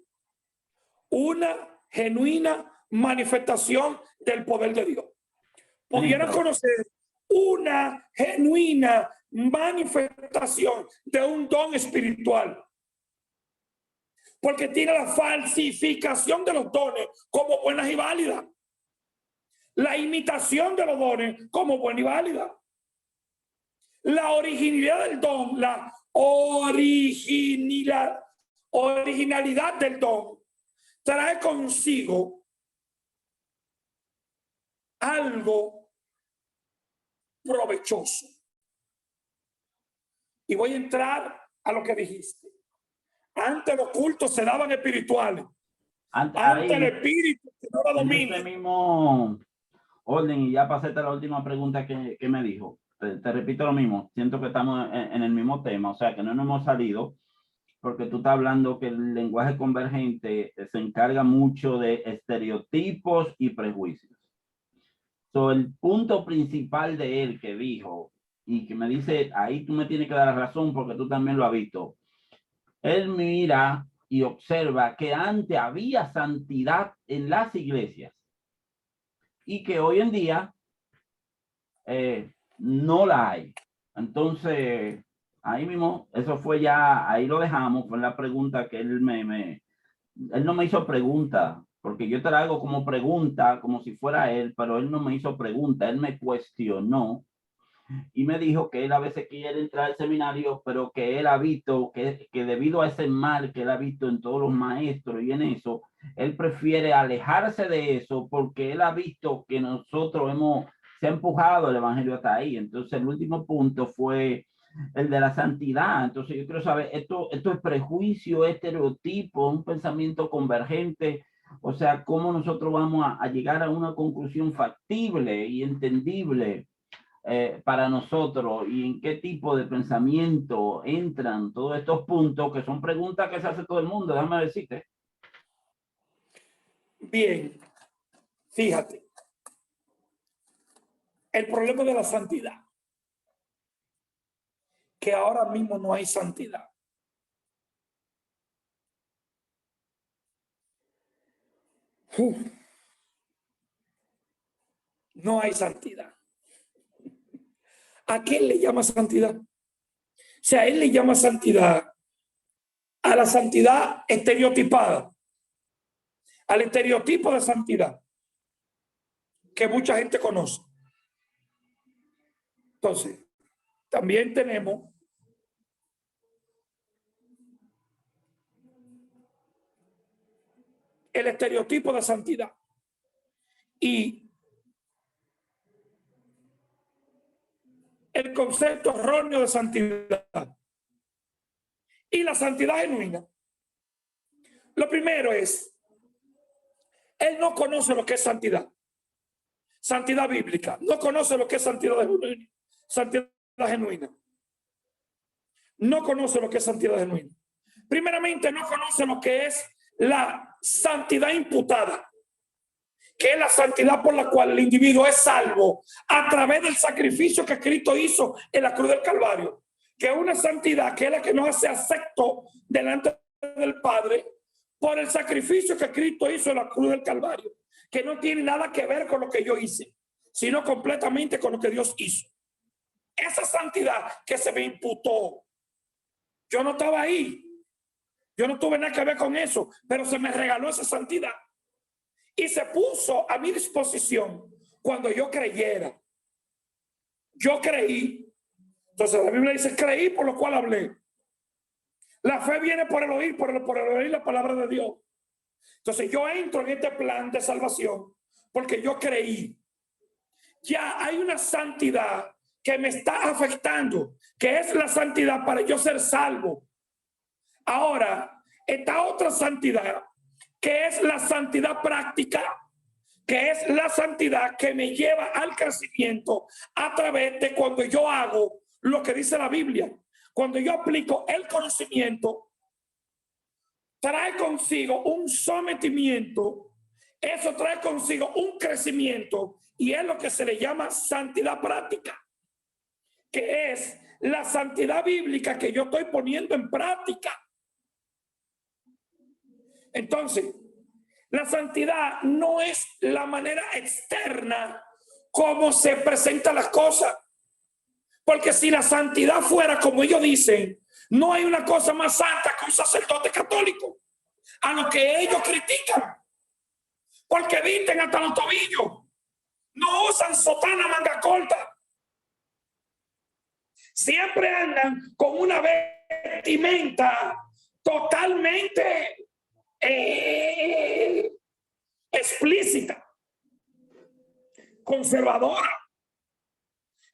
Una genuina manifestación del poder de Dios. Pudieran conocer una genuina manifestación de un don espiritual. Porque tiene la falsificación de los dones como buenas y válidas. La imitación de los dones como buena y válida. La originalidad del don, la originalidad del don trae consigo algo provechoso. Y voy a entrar a lo que dijiste. Antes los cultos se daban espirituales. Antes el espíritu que no lo domina. En ese mismo orden, y ya pasé a la última pregunta que me dijo. Te repito lo mismo. Siento que estamos en el mismo tema. O sea, que no nos hemos salido. Porque tú estás hablando que el lenguaje convergente se encarga mucho de estereotipos y prejuicios. So, el punto principal de él que dijo, y que me dice, ahí tú me tienes que dar la razón porque tú también lo has visto. Él mira y observa que antes había santidad en las iglesias y que hoy en día no la hay. Entonces, ahí mismo, eso fue ya, ahí lo dejamos, fue la pregunta que él él no me hizo pregunta, porque yo te la hago como pregunta, como si fuera él, pero él no me hizo pregunta, él me cuestionó y me dijo que él a veces quiere entrar al seminario, pero que él ha visto que debido a ese mal que él ha visto en todos los maestros y en eso, él prefiere alejarse de eso porque él ha visto que nosotros se ha empujado el evangelio hasta ahí. Entonces el último punto fue el de la santidad. Entonces yo quiero saber, esto es prejuicio, estereotipo, un pensamiento convergente. O sea, cómo nosotros vamos a llegar a una conclusión factible y entendible para nosotros, y en qué tipo de pensamiento entran todos estos puntos, que son preguntas que se hace todo el mundo, déjame decirte. Bien, fíjate. El problema de la santidad, que ahora mismo no hay santidad. No hay santidad. ¿A qué le llama santidad? O sea, él le llama santidad a la santidad estereotipada, al estereotipo de santidad que mucha gente conoce. Entonces, también tenemos el estereotipo de santidad y el concepto erróneo de santidad y la santidad genuina. Lo primero es, él no conoce lo que es santidad. Santidad bíblica. No conoce lo que es santidad genuina. Santidad genuina. No conoce lo que es santidad genuina. Primeramente, no conoce lo que es la santidad imputada, que es la santidad por la cual el individuo es salvo a través del sacrificio que Cristo hizo en la cruz del Calvario, que es una santidad que es la que nos hace acepto delante del Padre por el sacrificio que Cristo hizo en la cruz del Calvario, que no tiene nada que ver con lo que yo hice, sino completamente con lo que Dios hizo. Esa santidad que se me imputó, yo no estaba ahí, yo no tuve nada que ver con eso, pero se me regaló esa santidad y se puso a mi disposición cuando yo creyera. Yo creí. Entonces la Biblia dice, creí por lo cual hablé. La fe viene por el oír, por el oír la palabra de Dios. Entonces yo entro en este plan de salvación porque yo creí. Ya hay una santidad que me está afectando, que es la santidad para yo ser salvo. Ahora, esta otra santidad, que es la santidad práctica, que es la santidad que me lleva al crecimiento a través de cuando yo hago lo que dice la Biblia. Cuando yo aplico el conocimiento, trae consigo un sometimiento, eso trae consigo un crecimiento, y es lo que se le llama santidad práctica, que es la santidad bíblica que yo estoy poniendo en práctica. Entonces, la santidad no es la manera externa como se presentan las cosas. Porque si la santidad fuera como ellos dicen, no hay una cosa más santa que un sacerdote católico, a lo que ellos critican. Porque visten hasta los tobillos, no usan sotana manga corta, siempre andan con una vestimenta totalmente explícita, conservadora.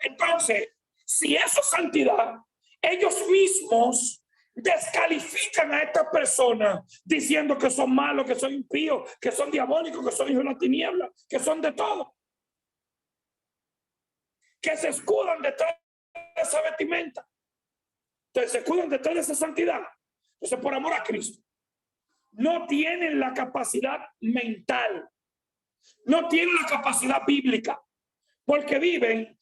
Entonces, si eso es santidad, ellos mismos descalifican a estas personas diciendo que son malos, que son impíos, que son diabólicos, que son hijos de la tiniebla, que son de todo, que se escudan detrás de esa vestimenta. Entonces se escudan detrás de esa santidad. Entonces, por amor a Cristo, no tienen la capacidad mental, no tienen la capacidad bíblica, porque viven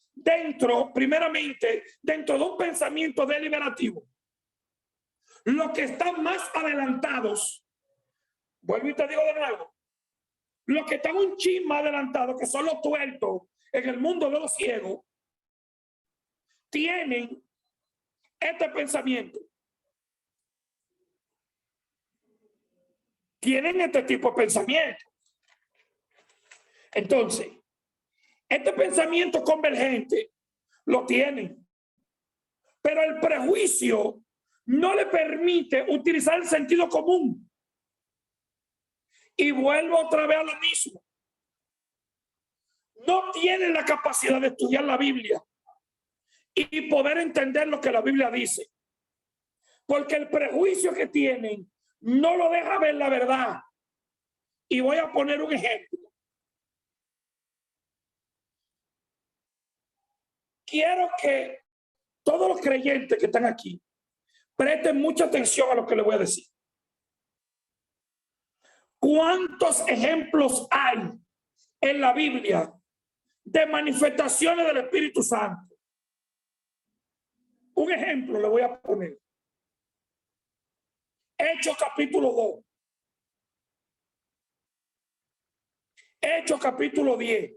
primeramente dentro de un pensamiento deliberativo. Los que están más adelantados, vuelvo y te digo de nuevo, los que están un chin más adelantados, que son los tuertos en el mundo de los ciegos, tienen este pensamiento. Tienen este tipo de pensamiento. Entonces, este pensamiento convergente lo tienen, pero el prejuicio no le permite utilizar el sentido común. Y vuelvo otra vez a lo mismo. No tienen la capacidad de estudiar la Biblia y poder entender lo que la Biblia dice, porque el prejuicio que tienen no lo deja ver la verdad. Y voy a poner un ejemplo. Quiero que todos los creyentes que están aquí presten mucha atención a lo que les voy a decir. ¿Cuántos ejemplos hay en la Biblia de manifestaciones del Espíritu Santo? Un ejemplo le voy a poner. Hechos capítulo 2. Hechos capítulo 10.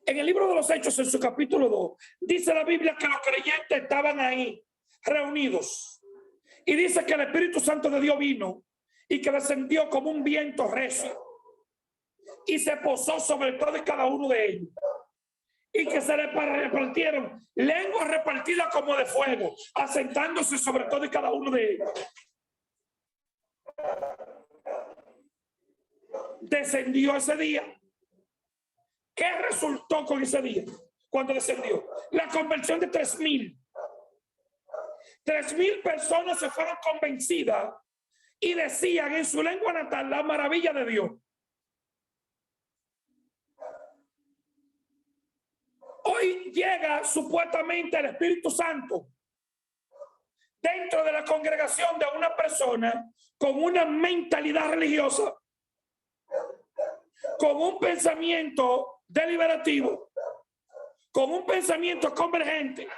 En el libro de los Hechos, en su capítulo 2, dice la Biblia que los creyentes estaban ahí reunidos. Y dice que el Espíritu Santo de Dios vino y que descendió como un viento recio y se posó sobre todo y cada uno de ellos. Y que se le repartieron lenguas repartidas como de fuego, asentándose sobre todo y cada uno de ellos. Descendió ese día. ¿Qué resultó con ese día cuando descendió? La conversión de 3,000. 3,000 personas se fueron convencidas y decían en su lengua natal la maravilla de Dios. Hoy llega supuestamente el Espíritu Santo dentro de la congregación de una persona con una mentalidad religiosa, con un pensamiento deliberativo, con un pensamiento convergente.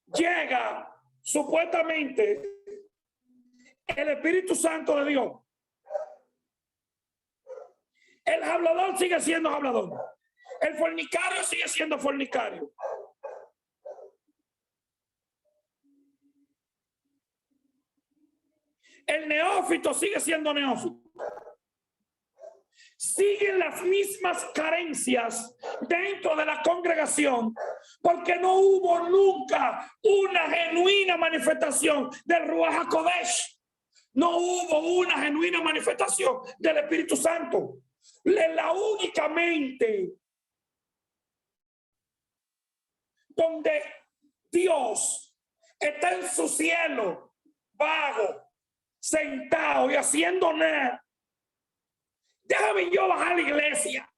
Llega supuestamente el Espíritu Santo de Dios. El hablador sigue siendo hablador. El fornicario sigue siendo fornicario. El neófito sigue siendo neófito. Siguen las mismas carencias dentro de la congregación, porque no hubo nunca una genuina manifestación del Ruach HaKodesh. No hubo una genuina manifestación del Espíritu Santo. La única mente donde Dios está en su cielo, vago, sentado y haciendo nada. Déjame yo bajar a la iglesia.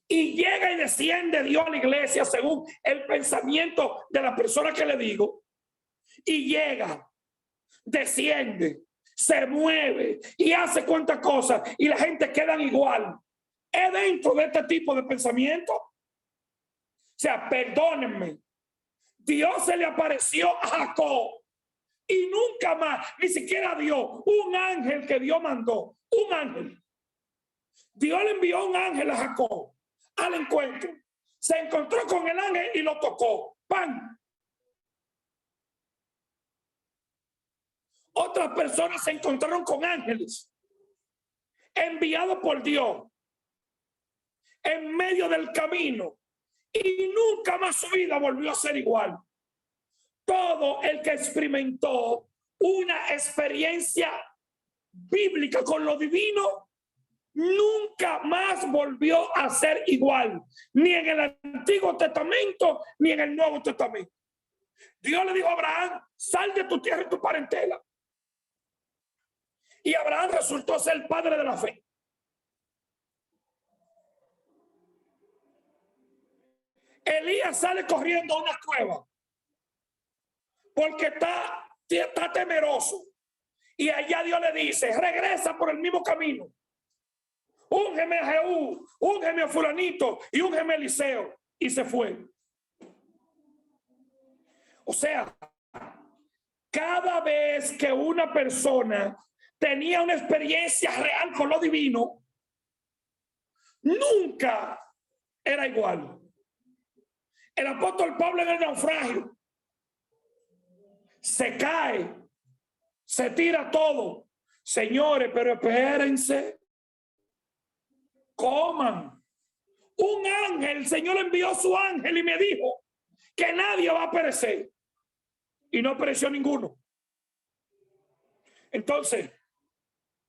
Y llega y desciende Dios a la iglesia según el pensamiento de la persona que le digo. Y llega, desciende, se mueve y hace cuantas cosas y la gente queda igual. ¿Es dentro de este tipo de pensamiento? O sea, perdónenme. Dios se le apareció a Jacob y nunca más, ni siquiera a Dios, un ángel que Dios mandó, un ángel. Dios le envió un ángel a Jacob al encuentro. Se encontró con el ángel y lo tocó. ¡Pam! Otras personas se encontraron con ángeles enviados por Dios en medio del camino y nunca más su vida volvió a ser igual. Todo el que experimentó una experiencia bíblica con lo divino nunca más volvió a ser igual, ni en el Antiguo Testamento ni en el Nuevo Testamento. Dios le dijo a Abraham: sal de tu tierra y tu parentela. Y Abraham resultó ser el padre de la fe. Elías sale corriendo a una cueva porque está temeroso. Y allá Dios le dice: regresa por el mismo camino. Úngeme a Jehú, úngeme a fulanito y úngeme a Eliseo. Y se fue. O sea, cada vez que una persona tenía una experiencia real con lo divino, nunca era igual. El apóstol Pablo en el naufragio se cae, se tira todo. Señores, pero espérense, coman. Un ángel, el Señor envió su ángel y me dijo que nadie va a perecer. Y no pereció ninguno. Entonces,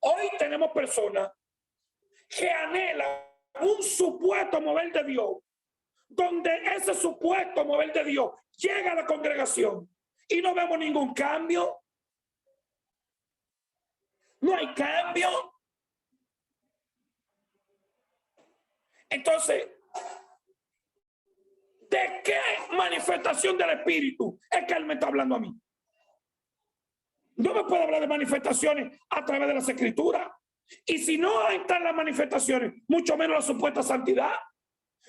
hoy tenemos personas que anhelan un supuesto mover de Dios, donde ese supuesto mover de Dios llega a la congregación y no vemos ningún cambio. No hay cambio. Entonces, ¿de qué manifestación del Espíritu es que Él me está hablando a mí? No me puede hablar de manifestaciones a través de las Escrituras. Y si no están las manifestaciones, mucho menos la supuesta santidad.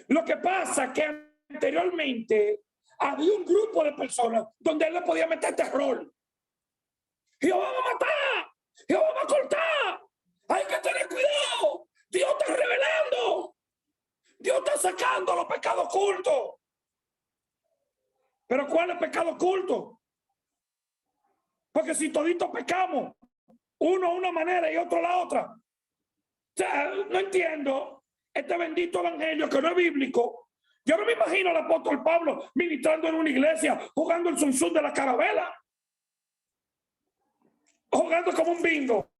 Lo que pasa es que anteriormente había un grupo de personas donde Él le podía meter terror. Jehová va a matar, Jehová va a cortar. Hay que tener cuidado. Dios está revelando. Dios está sacando los pecados ocultos. ¿Pero cuál es el pecado oculto? Porque si toditos pecamos, uno a una manera y otro a la otra. O sea, no entiendo este bendito evangelio que no es bíblico. Yo no me imagino al apóstol Pablo ministrando en una iglesia, jugando el zunzún de la carabela, jugando como un bingo.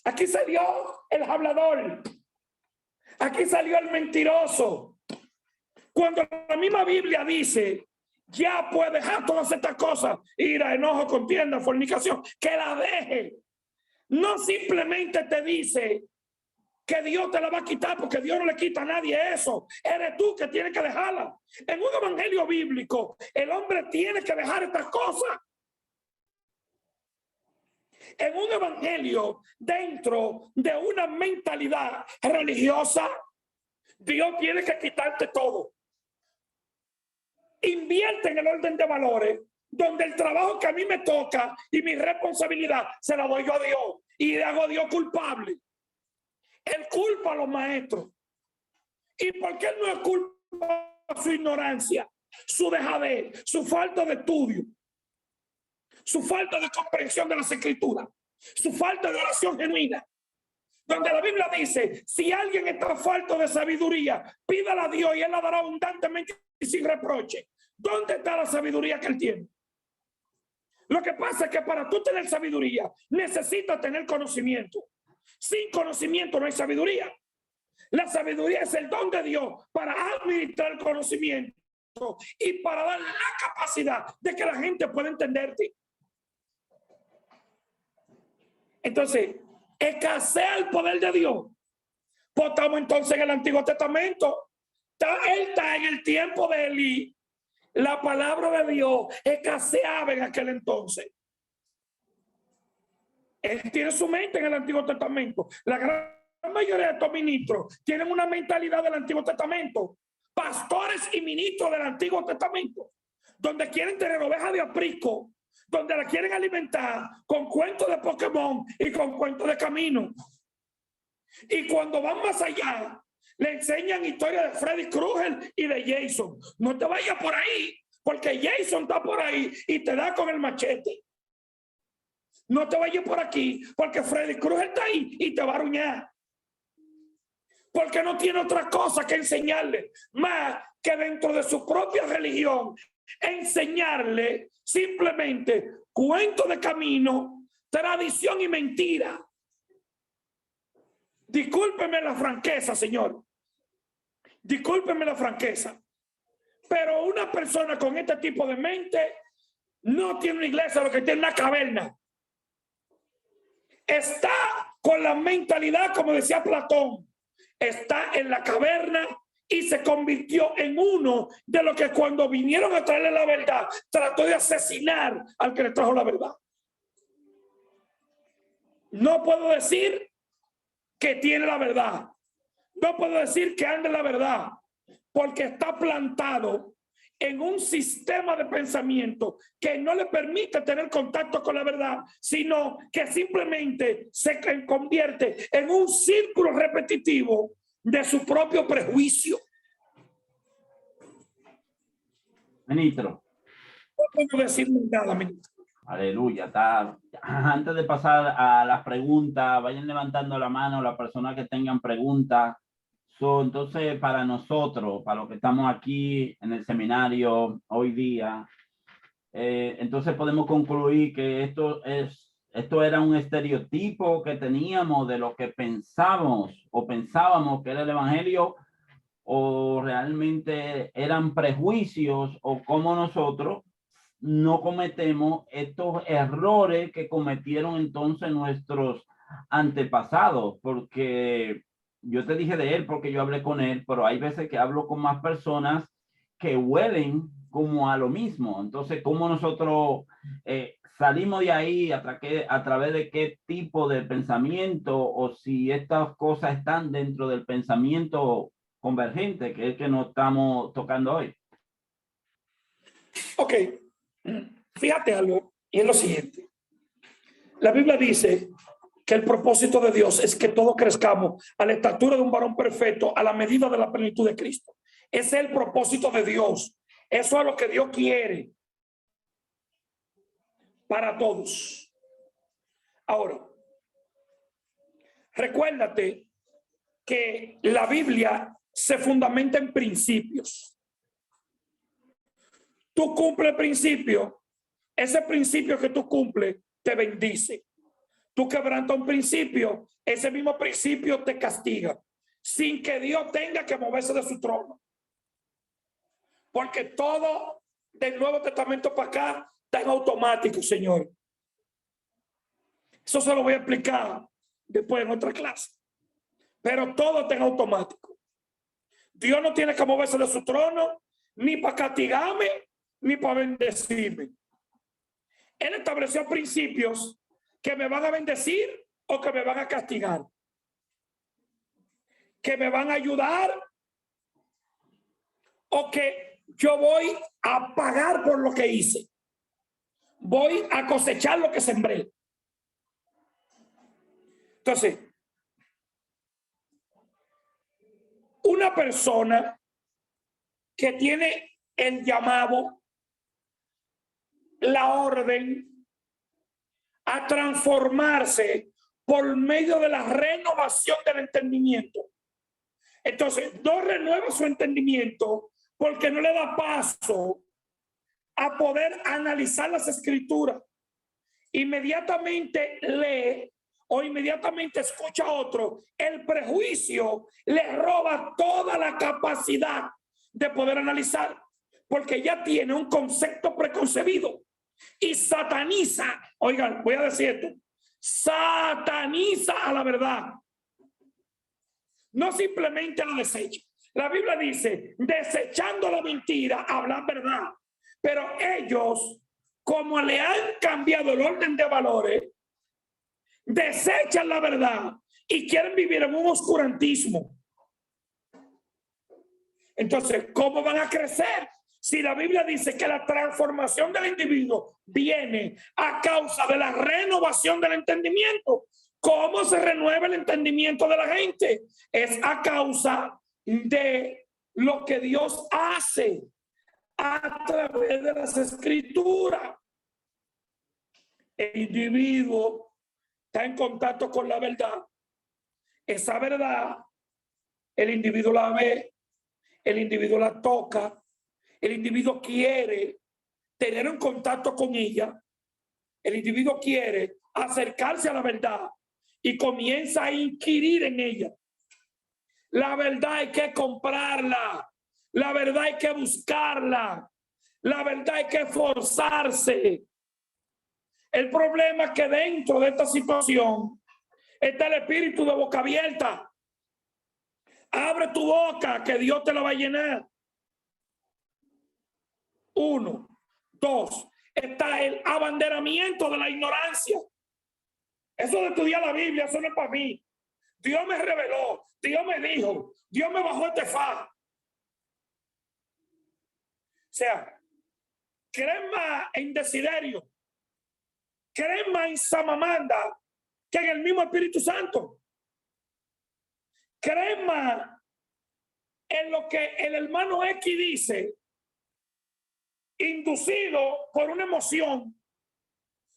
Aquí salió el hablador. Aquí salió el mentiroso. Cuando la misma Biblia dice: ya puede dejar todas estas cosas, ira, enojo, contienda, fornicación, que la deje. No simplemente te dice que Dios te la va a quitar, porque Dios no le quita a nadie eso. Eres tú que tienes que dejarla. En un evangelio bíblico, el hombre tiene que dejar estas cosas. En un evangelio, dentro de una mentalidad religiosa, Dios tiene que quitarte todo. Invierte en el orden de valores, donde el trabajo que a mí me toca y mi responsabilidad se la doy yo a Dios y hago a Dios culpable. Él culpa a los maestros. ¿Y por qué no es culpa su ignorancia, su dejadez, su falta de estudio, su falta de comprensión de las Escrituras, su falta de oración genuina? Donde la Biblia dice: si alguien está falto de sabiduría, pídala a Dios y Él la dará abundantemente y sin reproche. ¿Dónde está la sabiduría que Él tiene? Lo que pasa es que para tú tener sabiduría necesitas tener conocimiento. Sin conocimiento no hay sabiduría. La sabiduría es el don de Dios para administrar el conocimiento. y para dar la capacidad de que la gente pueda entenderte. Entonces, escasea el poder de Dios. Pues estamos entonces en el Antiguo Testamento. Él está en el tiempo de Elí. La palabra de Dios escaseaba en aquel entonces. Él tiene su mente en el Antiguo Testamento. La gran mayoría de estos ministros tienen una mentalidad del Antiguo Testamento. Pastores y ministros del Antiguo Testamento, donde quieren tener ovejas de aprisco, donde la quieren alimentar con cuentos de Pokémon y con cuentos de camino. Y cuando van más allá, le enseñan historias de Freddy Krueger y de Jason. No te vayas por ahí, porque Jason está por ahí y te da con el machete. No te vayas por aquí, porque Freddy Krueger está ahí y te va a aruñar. Porque no tiene otra cosa que enseñarle más que dentro de su propia religión enseñarle simplemente cuento de camino, tradición y mentira. Discúlpeme la franqueza, señor. Discúlpeme la franqueza. Pero una persona con este tipo de mente no tiene una iglesia, lo que tiene una caverna. Está con la mentalidad, como decía Platón, está en la caverna y se convirtió en uno de los que cuando vinieron a traerle la verdad, trató de asesinar al que le trajo la verdad. No puedo decir que tiene la verdad. No puedo decir que anda en la verdad, porque está plantado en un sistema de pensamiento que no le permite tener contacto con la verdad, sino que simplemente se convierte en un círculo repetitivo de su propio prejuicio. Ministro. No puedo decir nada, ministro. Aleluya. Antes de pasar a las preguntas, vayan levantando la mano las personas que tengan preguntas. Entonces, para nosotros, para los que estamos aquí en el seminario hoy día, entonces podemos concluir que esto era un estereotipo que teníamos de lo que pensábamos que era el evangelio, o realmente eran prejuicios, o cómo nosotros no cometemos estos errores que cometieron entonces nuestros antepasados. Porque yo te dije de él porque yo hablé con él, pero hay veces que hablo con más personas que huelen como a lo mismo. Entonces, ¿cómo nosotros salimos de ahí a través de qué tipo de pensamiento, o si estas cosas están dentro del pensamiento convergente, que es el que nos estamos tocando hoy? Ok, fíjate algo, y es lo siguiente. La Biblia dice que el propósito de Dios es que todos crezcamos a la estatura de un varón perfecto, a la medida de la plenitud de Cristo. Ese es el propósito de Dios. Eso es lo que Dios quiere para todos. Ahora, recuérdate que la Biblia se fundamenta en principios. Tú cumples el principio, ese principio que tú cumples te bendice. Tú quebrantas un principio, ese mismo principio te castiga, sin que Dios tenga que moverse de su trono. Porque todo del Nuevo Testamento para acá está en automático, Señor. Eso se lo voy a explicar después en otra clase. Pero todo está en automático. Dios no tiene que moverse de su trono, ni para castigarme, ni para bendecirme. Él estableció principios que me van a bendecir o que me van a castigar, que me van a ayudar o que yo voy a pagar por lo que hice, voy a cosechar lo que sembré. Entonces, una persona que tiene el llamado, la orden a transformarse por medio de la renovación del entendimiento. Entonces, no renueva su entendimiento porque no le da paso a poder analizar las escrituras. Inmediatamente lee o inmediatamente escucha a otro. El prejuicio le roba toda la capacidad de poder analizar. porque ya tiene un concepto preconcebido y sataniza, oigan, voy a decir esto, sataniza a la verdad. No simplemente la desecha. La Biblia dice, desechando la mentira, hablan verdad. Pero ellos, como le han cambiado el orden de valores, desechan la verdad y quieren vivir en un oscurantismo. Entonces, ¿cómo van a crecer? Si la Biblia dice que la transformación del individuo viene a causa de la renovación del entendimiento. ¿Cómo se renueva el entendimiento de la gente? Es a causa de lo que Dios hace a través de las escrituras. El individuo está en contacto con la verdad. Esa verdad, el individuo la ve, el individuo la toca, el individuo quiere tener un contacto con ella, el individuo quiere acercarse a la verdad y comienza a inquirir en ella. La verdad hay que comprarla, la verdad hay que buscarla, la verdad hay que esforzarse. El problema es que dentro de esta situación está el espíritu de boca abierta. Abre tu boca que Dios te la va a llenar. 1, 2, está el abanderamiento de la ignorancia. Eso de estudiar la Biblia, eso no es para mí. Dios me reveló, Dios me dijo, Dios me bajó este fa. O sea, creen más en Desiderio, creen más en Samamanda que en el mismo Espíritu Santo. Creen más en lo que el hermano X dice, inducido por una emoción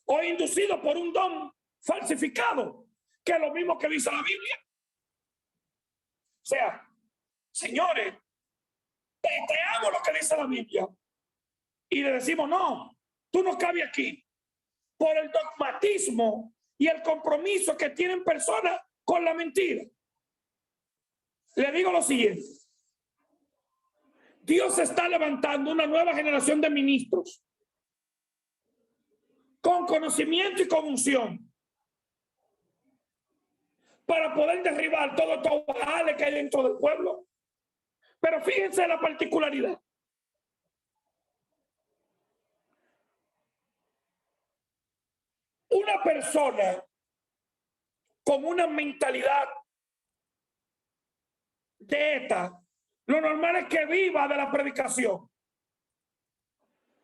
o inducido por un don falsificado, que es lo mismo que dice la Biblia. O sea, señores, teteamos lo que dice la Biblia y le decimos, no, tú no cabes aquí, por el dogmatismo y el compromiso que tienen personas con la mentira. Le digo lo siguiente: Dios está levantando una nueva generación de ministros con conocimiento y con unción para poder derribar todos estos bajales que hay dentro del pueblo. Pero fíjense la particularidad. Una persona con una mentalidad de esta, lo normal es que viva de la predicación.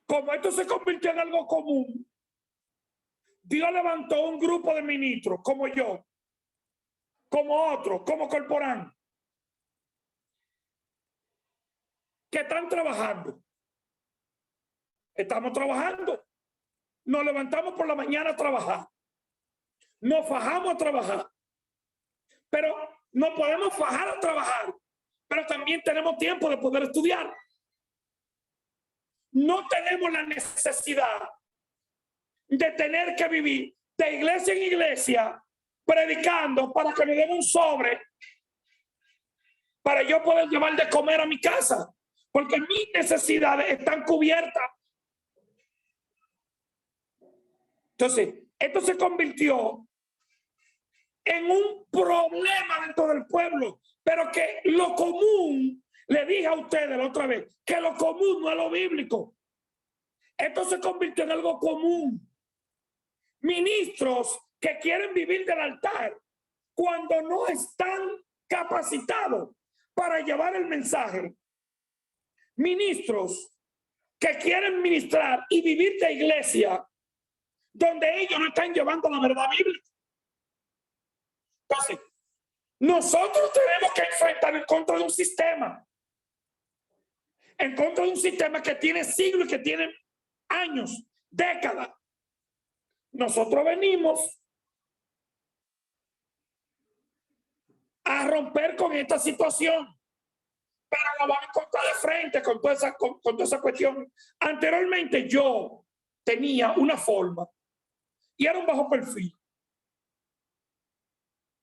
Como esto se convirtió en algo común, Dios levantó un grupo de ministros como yo, como otros, como Corporán, que están trabajando. Estamos trabajando. Nos levantamos por la mañana a trabajar. Nos fajamos a trabajar. Pero no podemos fajar a trabajar. Pero también tenemos tiempo de poder estudiar. No tenemos la necesidad de tener que vivir de iglesia en iglesia predicando para que me den un sobre para yo poder llevar de comer a mi casa, porque mis necesidades están cubiertas. Entonces, esto se convirtió en un problema dentro del pueblo, pero que lo común, le dije a ustedes la otra vez, que lo común no es lo bíblico. Esto se convirtió en algo común. Ministros que quieren vivir del altar cuando no están capacitados para llevar el mensaje. Ministros que quieren ministrar y vivir de iglesia donde ellos no están llevando la verdad bíblica. Entonces, nosotros tenemos que enfrentar en contra de un sistema. En contra de un sistema que tiene siglos y que tiene años, décadas. Nosotros venimos a romper con esta situación, pero lo vamos a encontrar de frente con toda esa cuestión. Anteriormente yo tenía una forma y era un bajo perfil.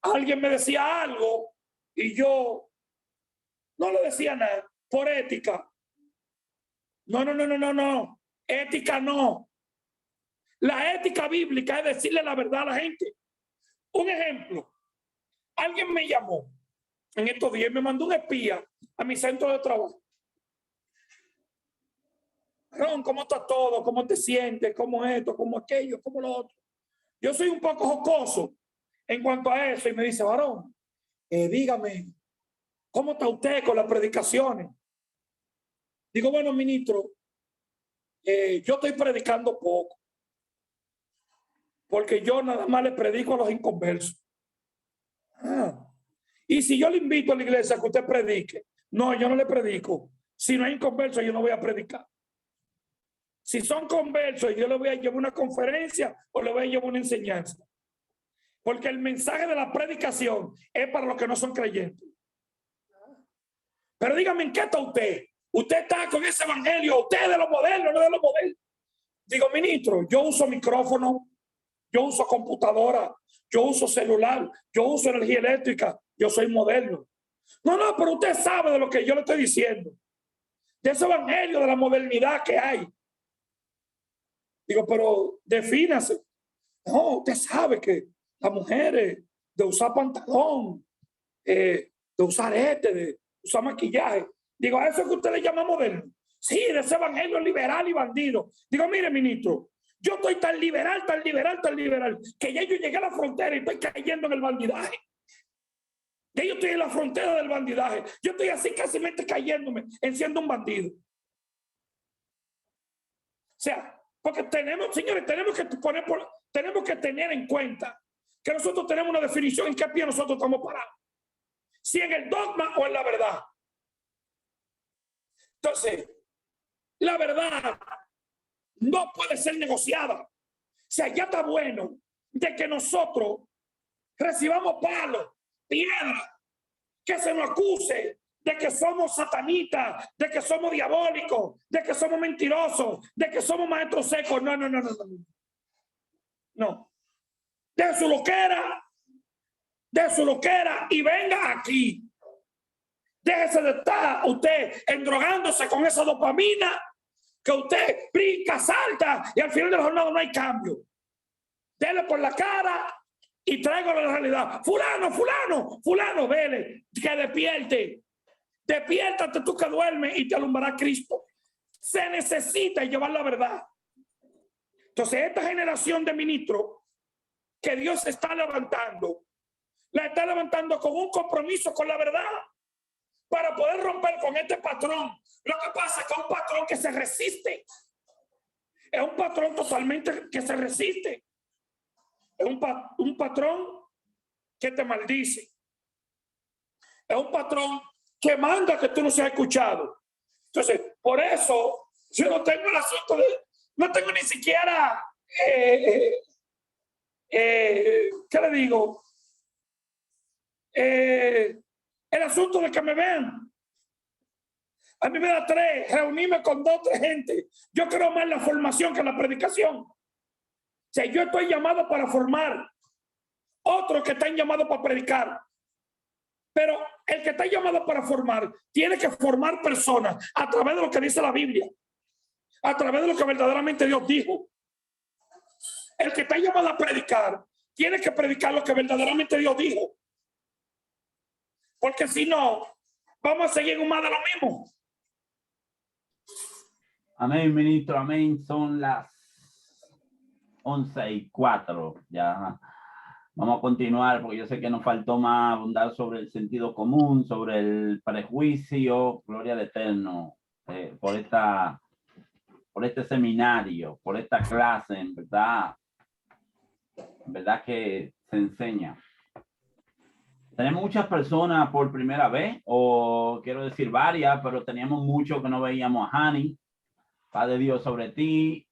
Alguien me decía algo y yo no le decía nada por ética. No. Ética no. La ética bíblica es decirle la verdad a la gente. Un ejemplo. Alguien me llamó en estos días y me mandó un espía a mi centro de trabajo. Ron, ¿cómo está todo? ¿Cómo te sientes? ¿Cómo esto? ¿Cómo aquello? ¿Cómo lo otro? Yo soy un poco jocoso en cuanto a eso y me dice, varón, dígame, ¿cómo está usted con las predicaciones? Digo, bueno, ministro, yo estoy predicando poco, porque yo nada más le predico a los inconversos. Y si yo le invito a la iglesia a que usted predique, no, yo no le predico. Si no hay inconversos, yo no voy a predicar. Si son conversos, yo le voy a llevar una conferencia o le voy a llevar una enseñanza. Porque el mensaje de la predicación es para los que no son creyentes. Pero dígame, ¿en qué está usted? Usted está con ese evangelio, usted es de los modernos, no de los modernos. Digo, ministro, yo uso micrófono, yo uso computadora, yo uso celular, yo uso energía eléctrica, yo soy moderno. No, pero usted sabe de lo que yo le estoy diciendo, de ese evangelio, de la modernidad que hay. Digo, pero defínase. No, usted sabe que las mujeres de usar pantalón, de usar de usar maquillaje. Digo, ¿a eso es que usted le llama moderno? Sí, de ese evangelio liberal y bandido. Digo, mire, ministro, yo estoy tan liberal, que ya yo llegué a la frontera y estoy cayendo en el bandidaje. Ya yo estoy en la frontera del bandidaje. Yo estoy así casi cayéndome en siendo un bandido. O sea, porque tenemos, señores, tenemos que tener en cuenta que nosotros tenemos una definición en qué pie nosotros estamos parados. Si en el dogma o en la verdad. Entonces, la verdad no puede ser negociada. O sea, ya está bueno de que nosotros recibamos palos, piedras, que se nos acuse de que somos satanitas, de que somos diabólicos, de que somos mentirosos, de que somos maestros secos. No. No. De su loquera y venga aquí. Déjese de estar usted endrogándose con esa dopamina que usted brinca, salta y al final de la jornada no hay cambio. Dele por la cara y tráigalo a la realidad. Fulano, vele, que despierte. Despiértate tú que duermes y te alumbrará Cristo. Se necesita llevar la verdad. Entonces, esta generación de ministros que Dios está levantando, la está levantando con un compromiso con la verdad para poder romper con este patrón. Lo que pasa es que es un patrón que se resiste. Es un patrón totalmente que se resiste. Es un patrón que te maldice. Es un patrón que manda que tú no seas escuchado. Entonces, por eso, yo no tengo el asunto no tengo ni siquiera, ¿qué le digo? El asunto de que me vean. A mí me da reunirme con 2 o 3 gente. Yo creo más en la formación que en la predicación. O sea, yo estoy llamado para formar. Otros que están llamados para predicar. Pero el que está llamado para formar tiene que formar personas a través de lo que dice la Biblia, a través de lo que verdaderamente Dios dijo. El que está llamado a predicar tiene que predicar lo que verdaderamente Dios dijo, porque si no vamos a seguir en un más de lo mismo. Amén, ministro, amén. Son las 11:04 ya. Vamos a continuar porque yo sé que nos faltó más abundar sobre el sentido común, sobre el prejuicio. Gloria al Eterno por este seminario, por esta clase, en verdad que se enseña. Tenemos muchas personas por primera vez, o quiero decir varias, pero teníamos mucho que no veíamos a Hani. Padre Dios sobre ti.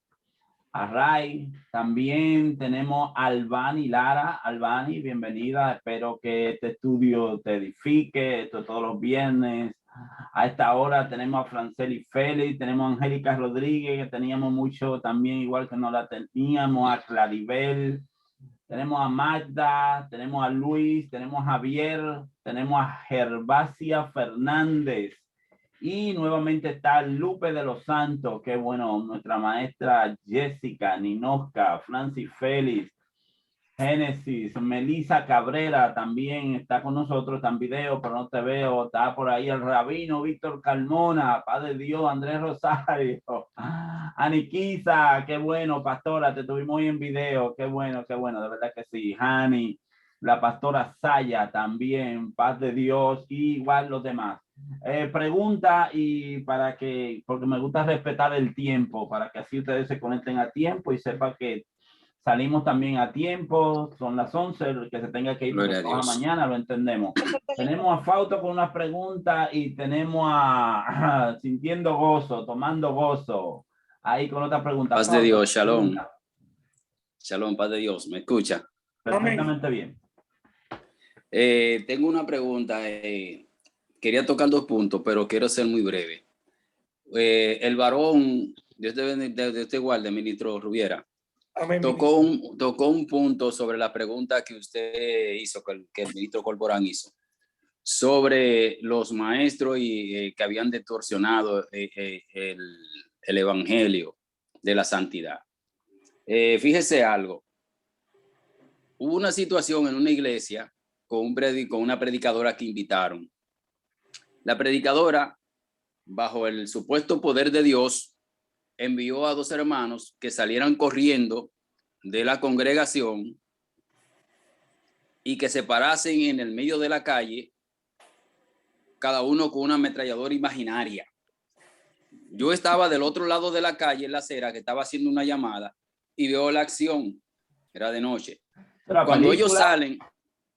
A Ray, también tenemos a Albani Lara. Albani, bienvenida. Espero que este estudio te edifique. Esto todos los viernes. A esta hora tenemos a Franceli Félix, tenemos a Angélica Rodríguez, que teníamos mucho también, igual que no la teníamos, a Claribel, tenemos a Magda, tenemos a Luis, tenemos a Javier, tenemos a Gervasia Fernández. Y nuevamente está Lupe de los Santos, que bueno, nuestra maestra Jessica, Ninoska, Francis Félix, Génesis, Melissa Cabrera también está con nosotros, está en video, pero no te veo. Está por ahí el rabino Víctor Carmona, Padre Dios, Andrés Rosario, Aniquiza, qué bueno, pastora, te tuvimos hoy en video, qué bueno, de verdad que sí. Hani, la pastora Saya también, paz de Dios, y igual los demás. Pregunta y porque me gusta respetar el tiempo, para que así ustedes se conecten a tiempo y sepan que salimos también a tiempo, son las 11, el que se tenga que ir porque trabaja mañana, lo entendemos. Tenemos a Fausto con una pregunta y tenemos a Sintiendo Gozo, Tomando Gozo, ahí con otra pregunta. Paz Fausto, de Dios, Shalom. pregunta. Shalom, paz de Dios, ¿me escucha? Perfectamente bien. Tengo una pregunta, quería tocar 2 puntos, pero quiero ser muy breve. El varón, Dios te guarde, ministro Rubiera, Amén. tocó un punto sobre la pregunta que usted hizo, que el ministro Corporán hizo, sobre los maestros y que habían distorsionado el evangelio de la santidad. Fíjese algo. Hubo una situación en una iglesia con una predicadora que invitaron. La predicadora, bajo el supuesto poder de Dios, envió a 2 hermanos que salieran corriendo de la congregación y que se parasen en el medio de la calle, cada uno con una ametralladora imaginaria. Yo estaba del otro lado de la calle, en la acera, que estaba haciendo una llamada, y veo la acción. Era de noche.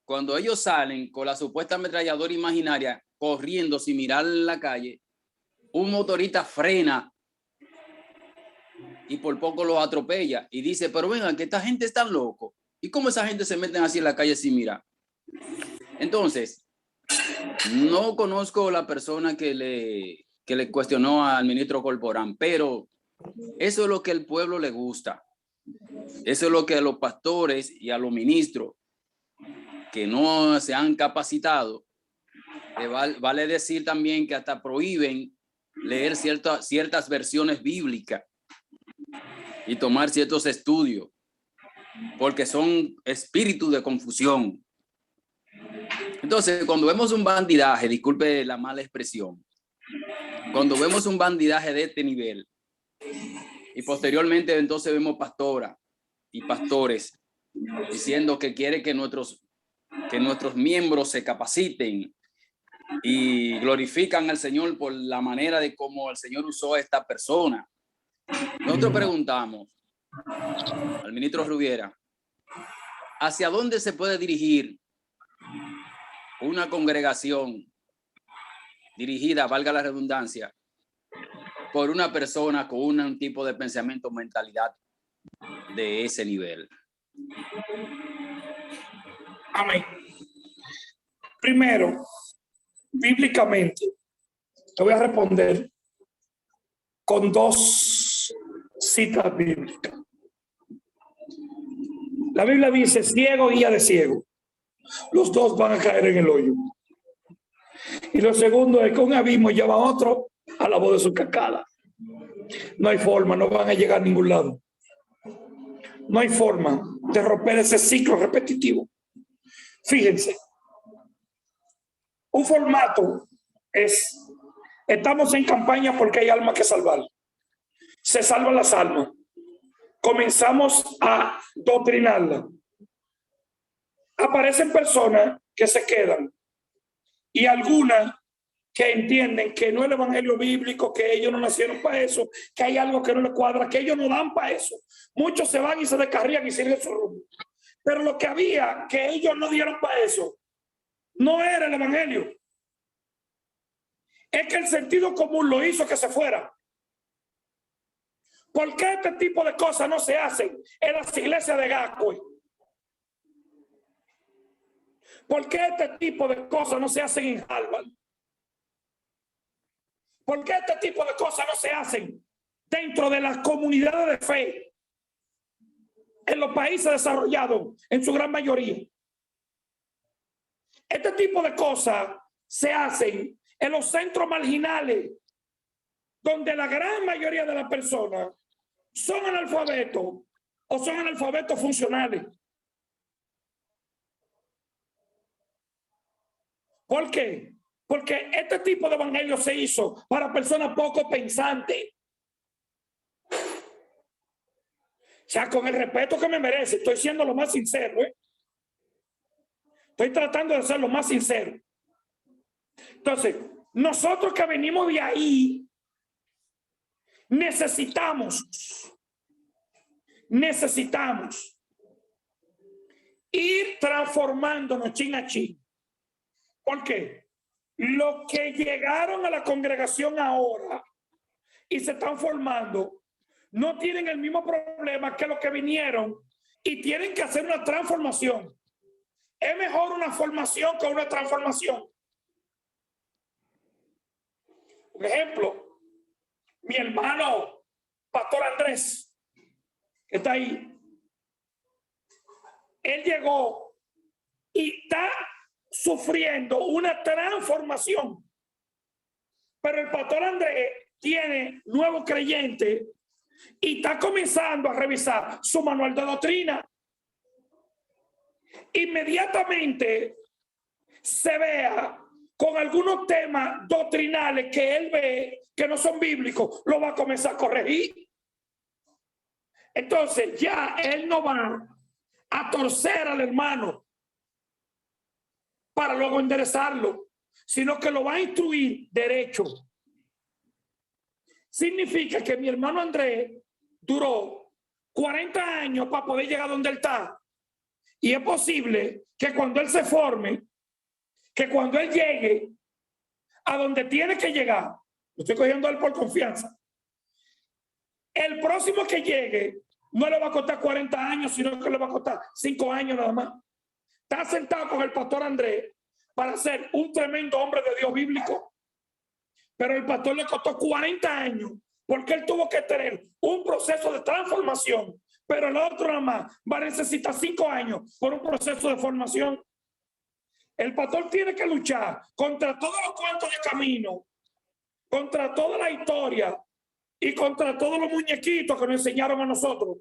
Cuando ellos salen con la supuesta ametralladora imaginaria, corriendo sin mirar en la calle, un motorista frena y por poco los atropella y dice, pero vengan, que esta gente está loco. ¿Y cómo esa gente se meten así en la calle sin mirar? Entonces, no conozco la persona que le cuestionó al ministro Corporán, pero eso es lo que al pueblo le gusta. Eso es lo que a los pastores y a los ministros que no se han capacitado, vale decir también que hasta prohíben leer ciertas versiones bíblicas y tomar ciertos estudios, porque son espíritus de confusión. Entonces, cuando vemos un bandidaje, disculpe la mala expresión, cuando vemos un bandidaje de este nivel, y posteriormente entonces vemos pastoras y pastores diciendo que quiere que nuestros miembros se capaciten y glorifican al Señor por la manera de cómo el Señor usó a esta persona. Nosotros preguntamos al ministro Rubiera, ¿hacia dónde se puede dirigir una congregación dirigida, valga la redundancia, por una persona con un tipo de pensamiento, mentalidad de ese nivel? Amén. Primero, bíblicamente, te voy a responder con 2 citas bíblicas. La Biblia dice, ciego guía de ciego. Los 2 van a caer en el hoyo. Y lo segundo es que un abismo lleva a otro a la voz de su cascada. No hay forma, no van a llegar a ningún lado. No hay forma de romper ese ciclo repetitivo. Fíjense, un formato es, estamos en campaña porque hay almas que salvar. Se salvan las almas. Comenzamos a doctrinarla. Aparecen personas que se quedan y algunas que entienden que no es el evangelio bíblico, que ellos no nacieron para eso, que hay algo que no les cuadra, que ellos no dan para eso. Muchos se van y se descarrían y siguen su rumbo. Pero lo que había, que ellos no dieron para eso, no era el evangelio. Es que el sentido común lo hizo que se fuera. ¿Por qué este tipo de cosas no se hacen en las iglesias de Gascoy? ¿Por qué este tipo de cosas no se hacen en Harvard? ¿Por qué este tipo de cosas no se hacen dentro de las comunidades de fe en los países desarrollados en su gran mayoría? Este tipo de cosas se hacen en los centros marginales, donde la gran mayoría de las personas son analfabetos o son analfabetos funcionales. ¿Por qué? Porque este tipo de evangelio se hizo para personas poco pensantes. O sea, con el respeto que me merece, estoy siendo lo más sincero, ¿eh? Estoy tratando de ser lo más sincero. Entonces, nosotros que venimos de ahí, necesitamos ir transformándonos chin a chin. ¿Por qué? Los que llegaron a la congregación ahora y se están formando no tienen el mismo problema que los que vinieron y tienen que hacer una transformación. Es mejor una formación que una transformación. Por ejemplo, mi hermano Pastor Andrés, que está ahí, él llegó y está sufriendo una transformación. Pero el Pastor Andrés tiene nuevo creyente y está comenzando a revisar su manual de doctrina. Inmediatamente se vea con algunos temas doctrinales que él ve que no son bíblicos, lo va a comenzar a corregir. Entonces ya él no va a torcer al hermano para luego enderezarlo, sino que lo va a instruir derecho. Significa que mi hermano Andrés duró 40 años para poder llegar donde él está. Y es posible que cuando él se forme, que cuando él llegue a donde tiene que llegar, lo estoy cogiendo a él por confianza, el próximo que llegue no le va a costar 40 años, sino que le va a costar 5 años nada más. Está sentado con el pastor Andrés para ser un tremendo hombre de Dios bíblico. Pero el pastor le costó 40 años porque él tuvo que tener un proceso de transformación. Pero el otro nada más va a necesitar 5 años por un proceso de formación. El pastor tiene que luchar contra todos los cuentos de camino, contra toda la historia y contra todos los muñequitos que nos enseñaron a nosotros.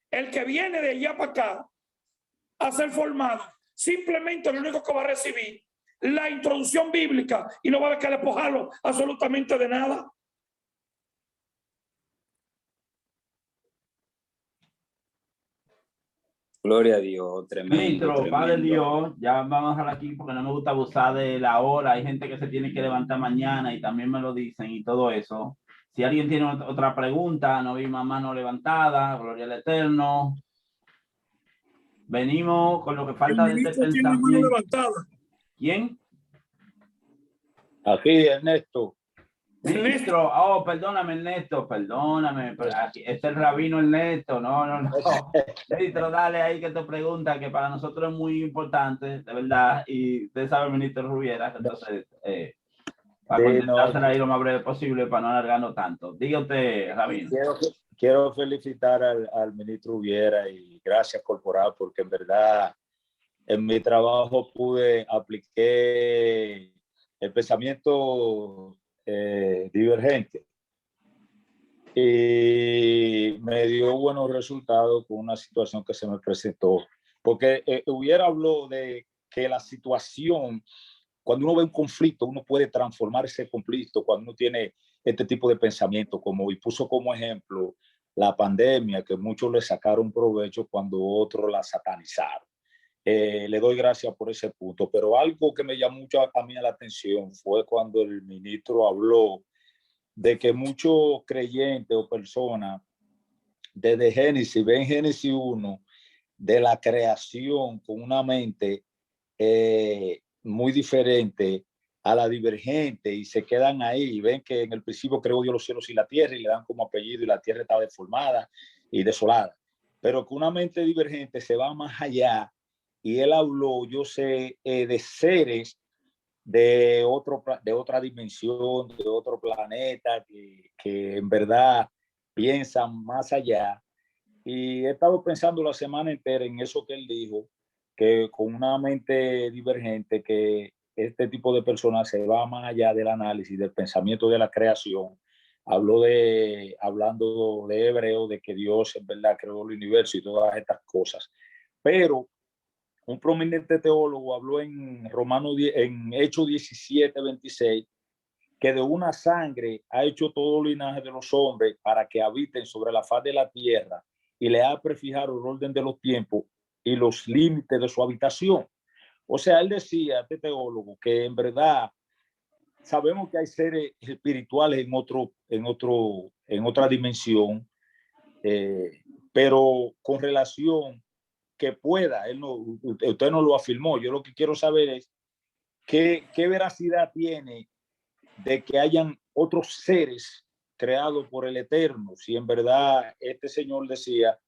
El que viene de allá para acá a ser formado, simplemente lo único que va a recibir la introducción bíblica y no va a haber que despojarlo absolutamente de nada. Gloria a Dios, tremendo. Ministro, Padre tremendo. Dios, ya vamos a dejar aquí porque no me gusta abusar de la hora. Hay gente que se tiene que levantar mañana y también me lo dicen y todo eso. Si alguien tiene otra pregunta, no vi mano levantada, gloria al Eterno. Venimos con lo que falta de este pensamiento. ¿Quién? Aquí, Ernesto. Ministro, oh, perdóname, Ernesto, perdóname, pero aquí es el rabino Ernesto, no. Ministro, dale ahí que te pregunta, que para nosotros es muy importante, de verdad, y usted sabe, ministro Rubiera, entonces, para contestársela ahí lo más breve posible, para no alargarnos tanto. Diga usted, rabino. Quiero felicitar al ministro Rubiera y gracias, corporal, porque en verdad en mi trabajo apliqué el pensamiento divergente y me dio buenos resultados con una situación que se me presentó, porque Hubiera habló de que la situación, cuando uno ve un conflicto, uno puede transformar ese conflicto cuando uno tiene este tipo de pensamiento, y puso como ejemplo la pandemia, que muchos le sacaron provecho cuando otros la satanizaron. Le doy gracias por ese punto, pero algo que me llamó mucho a mí la atención fue cuando el ministro habló de que muchos creyentes o personas desde Génesis, ven Génesis 1, de la creación con una mente muy diferente a la divergente y se quedan ahí y ven que en el principio creó Dios los cielos y la tierra y le dan como apellido y la tierra está deformada y desolada, pero que una mente divergente se va más allá. Y él habló, yo sé, de seres de otra dimensión, de otro planeta, que en verdad piensan más allá. Y he estado pensando la semana entera en eso que él dijo, que con una mente divergente, que este tipo de personas se va más allá del análisis, del pensamiento de la creación. Hablando de Hebreo, de que Dios en verdad creó el universo y todas estas cosas. Pero un prominente teólogo habló en en Hechos 17:26, que de una sangre ha hecho todo el linaje de los hombres para que habiten sobre la faz de la tierra y le ha prefijado el orden de los tiempos y los límites de su habitación. O sea, él decía, este teólogo, que en verdad sabemos que hay seres espirituales en otra dimensión, pero con relación que pueda, usted no lo afirmó. Yo lo que quiero saber es qué veracidad tiene de que hayan otros seres creados por el Eterno, si en verdad este señor decía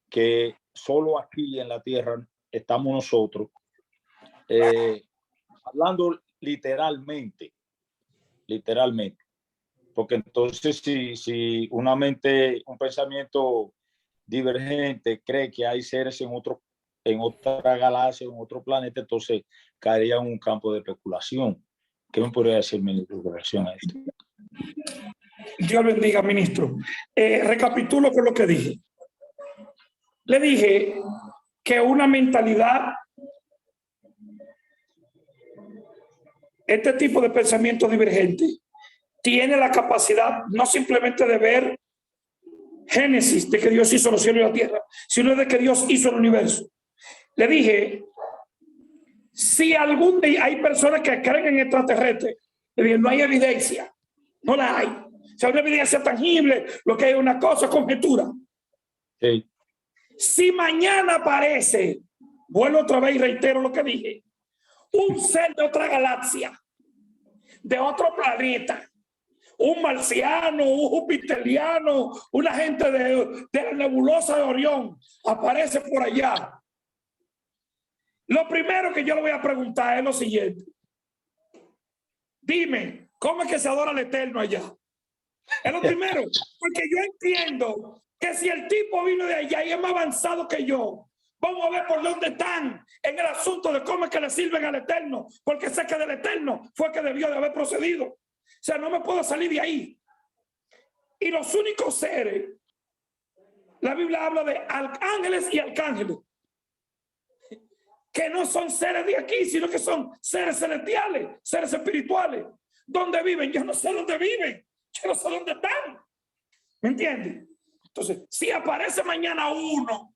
que solo aquí en la tierra estamos nosotros, hablando literalmente, porque entonces si una mente, un pensamiento divergente cree que hay seres en otra galaxia, en otro planeta, entonces caería en un campo de especulación. ¿Qué me podría decir, ministro, con relación a esto? Dios bendiga, ministro. Recapitulo con lo que dije. Le dije que una mentalidad, este tipo de pensamiento divergente, tiene la capacidad no simplemente de ver Génesis, de que Dios hizo los cielos y la tierra, sino de que Dios hizo el universo. Le dije, si algún día hay personas que creen en extraterrestres, le dije, no hay evidencia, no la hay. Si hay una evidencia tangible, lo que hay es una cosa, conjetura. Sí. Si mañana aparece, vuelvo otra vez y reitero lo que dije, un ser de otra galaxia, de otro planeta, un marciano, un jupiteriano, una gente de la nebulosa de Orión, aparece por allá. Lo primero que yo le voy a preguntar es lo siguiente. Dime, ¿cómo es que se adora al Eterno allá? Es lo primero, porque yo entiendo que si el tipo vino de allá y es más avanzado que yo, vamos a ver por dónde están en el asunto de cómo es que le sirven al Eterno, porque sé que del Eterno fue que debió de haber procedido. O sea, no me puedo salir de ahí. Y los únicos seres, la Biblia habla de ángeles y arcángeles, que no son seres de aquí, sino que son seres celestiales, seres espirituales. ¿Dónde viven? Yo no sé dónde viven, yo no sé dónde están. ¿Me entiendes? Entonces, si aparece mañana uno,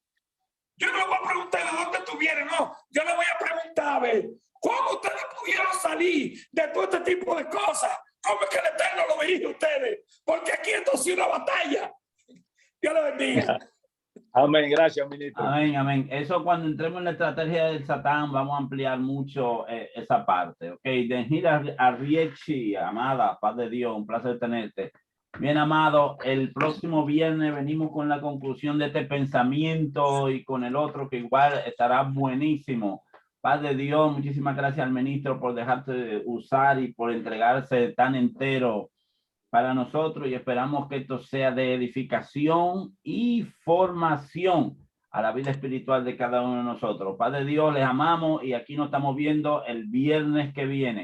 yo no le voy a preguntar de dónde estuvieron, no. Yo le voy a preguntar, a ver, ¿cómo ustedes pudieron salir de todo este tipo de cosas? ¿Cómo es que el Eterno lo dirige a ustedes? Porque aquí esto es una batalla. Dios le bendiga. Amén, gracias, ministro. Amén, amén. Eso cuando entremos en la estrategia del Satán vamos a ampliar mucho esa parte, ¿ok? Denjira Arriechi, amada, paz de Dios, un placer tenerte. Bien, amado, el próximo viernes venimos con la conclusión de este pensamiento y con el otro que igual estará buenísimo. Paz de Dios, muchísimas gracias al ministro por dejarse usar y por entregarse tan entero para nosotros, y esperamos que esto sea de edificación y formación a la vida espiritual de cada uno de nosotros. Padre Dios, les amamos y aquí nos estamos viendo el viernes que viene.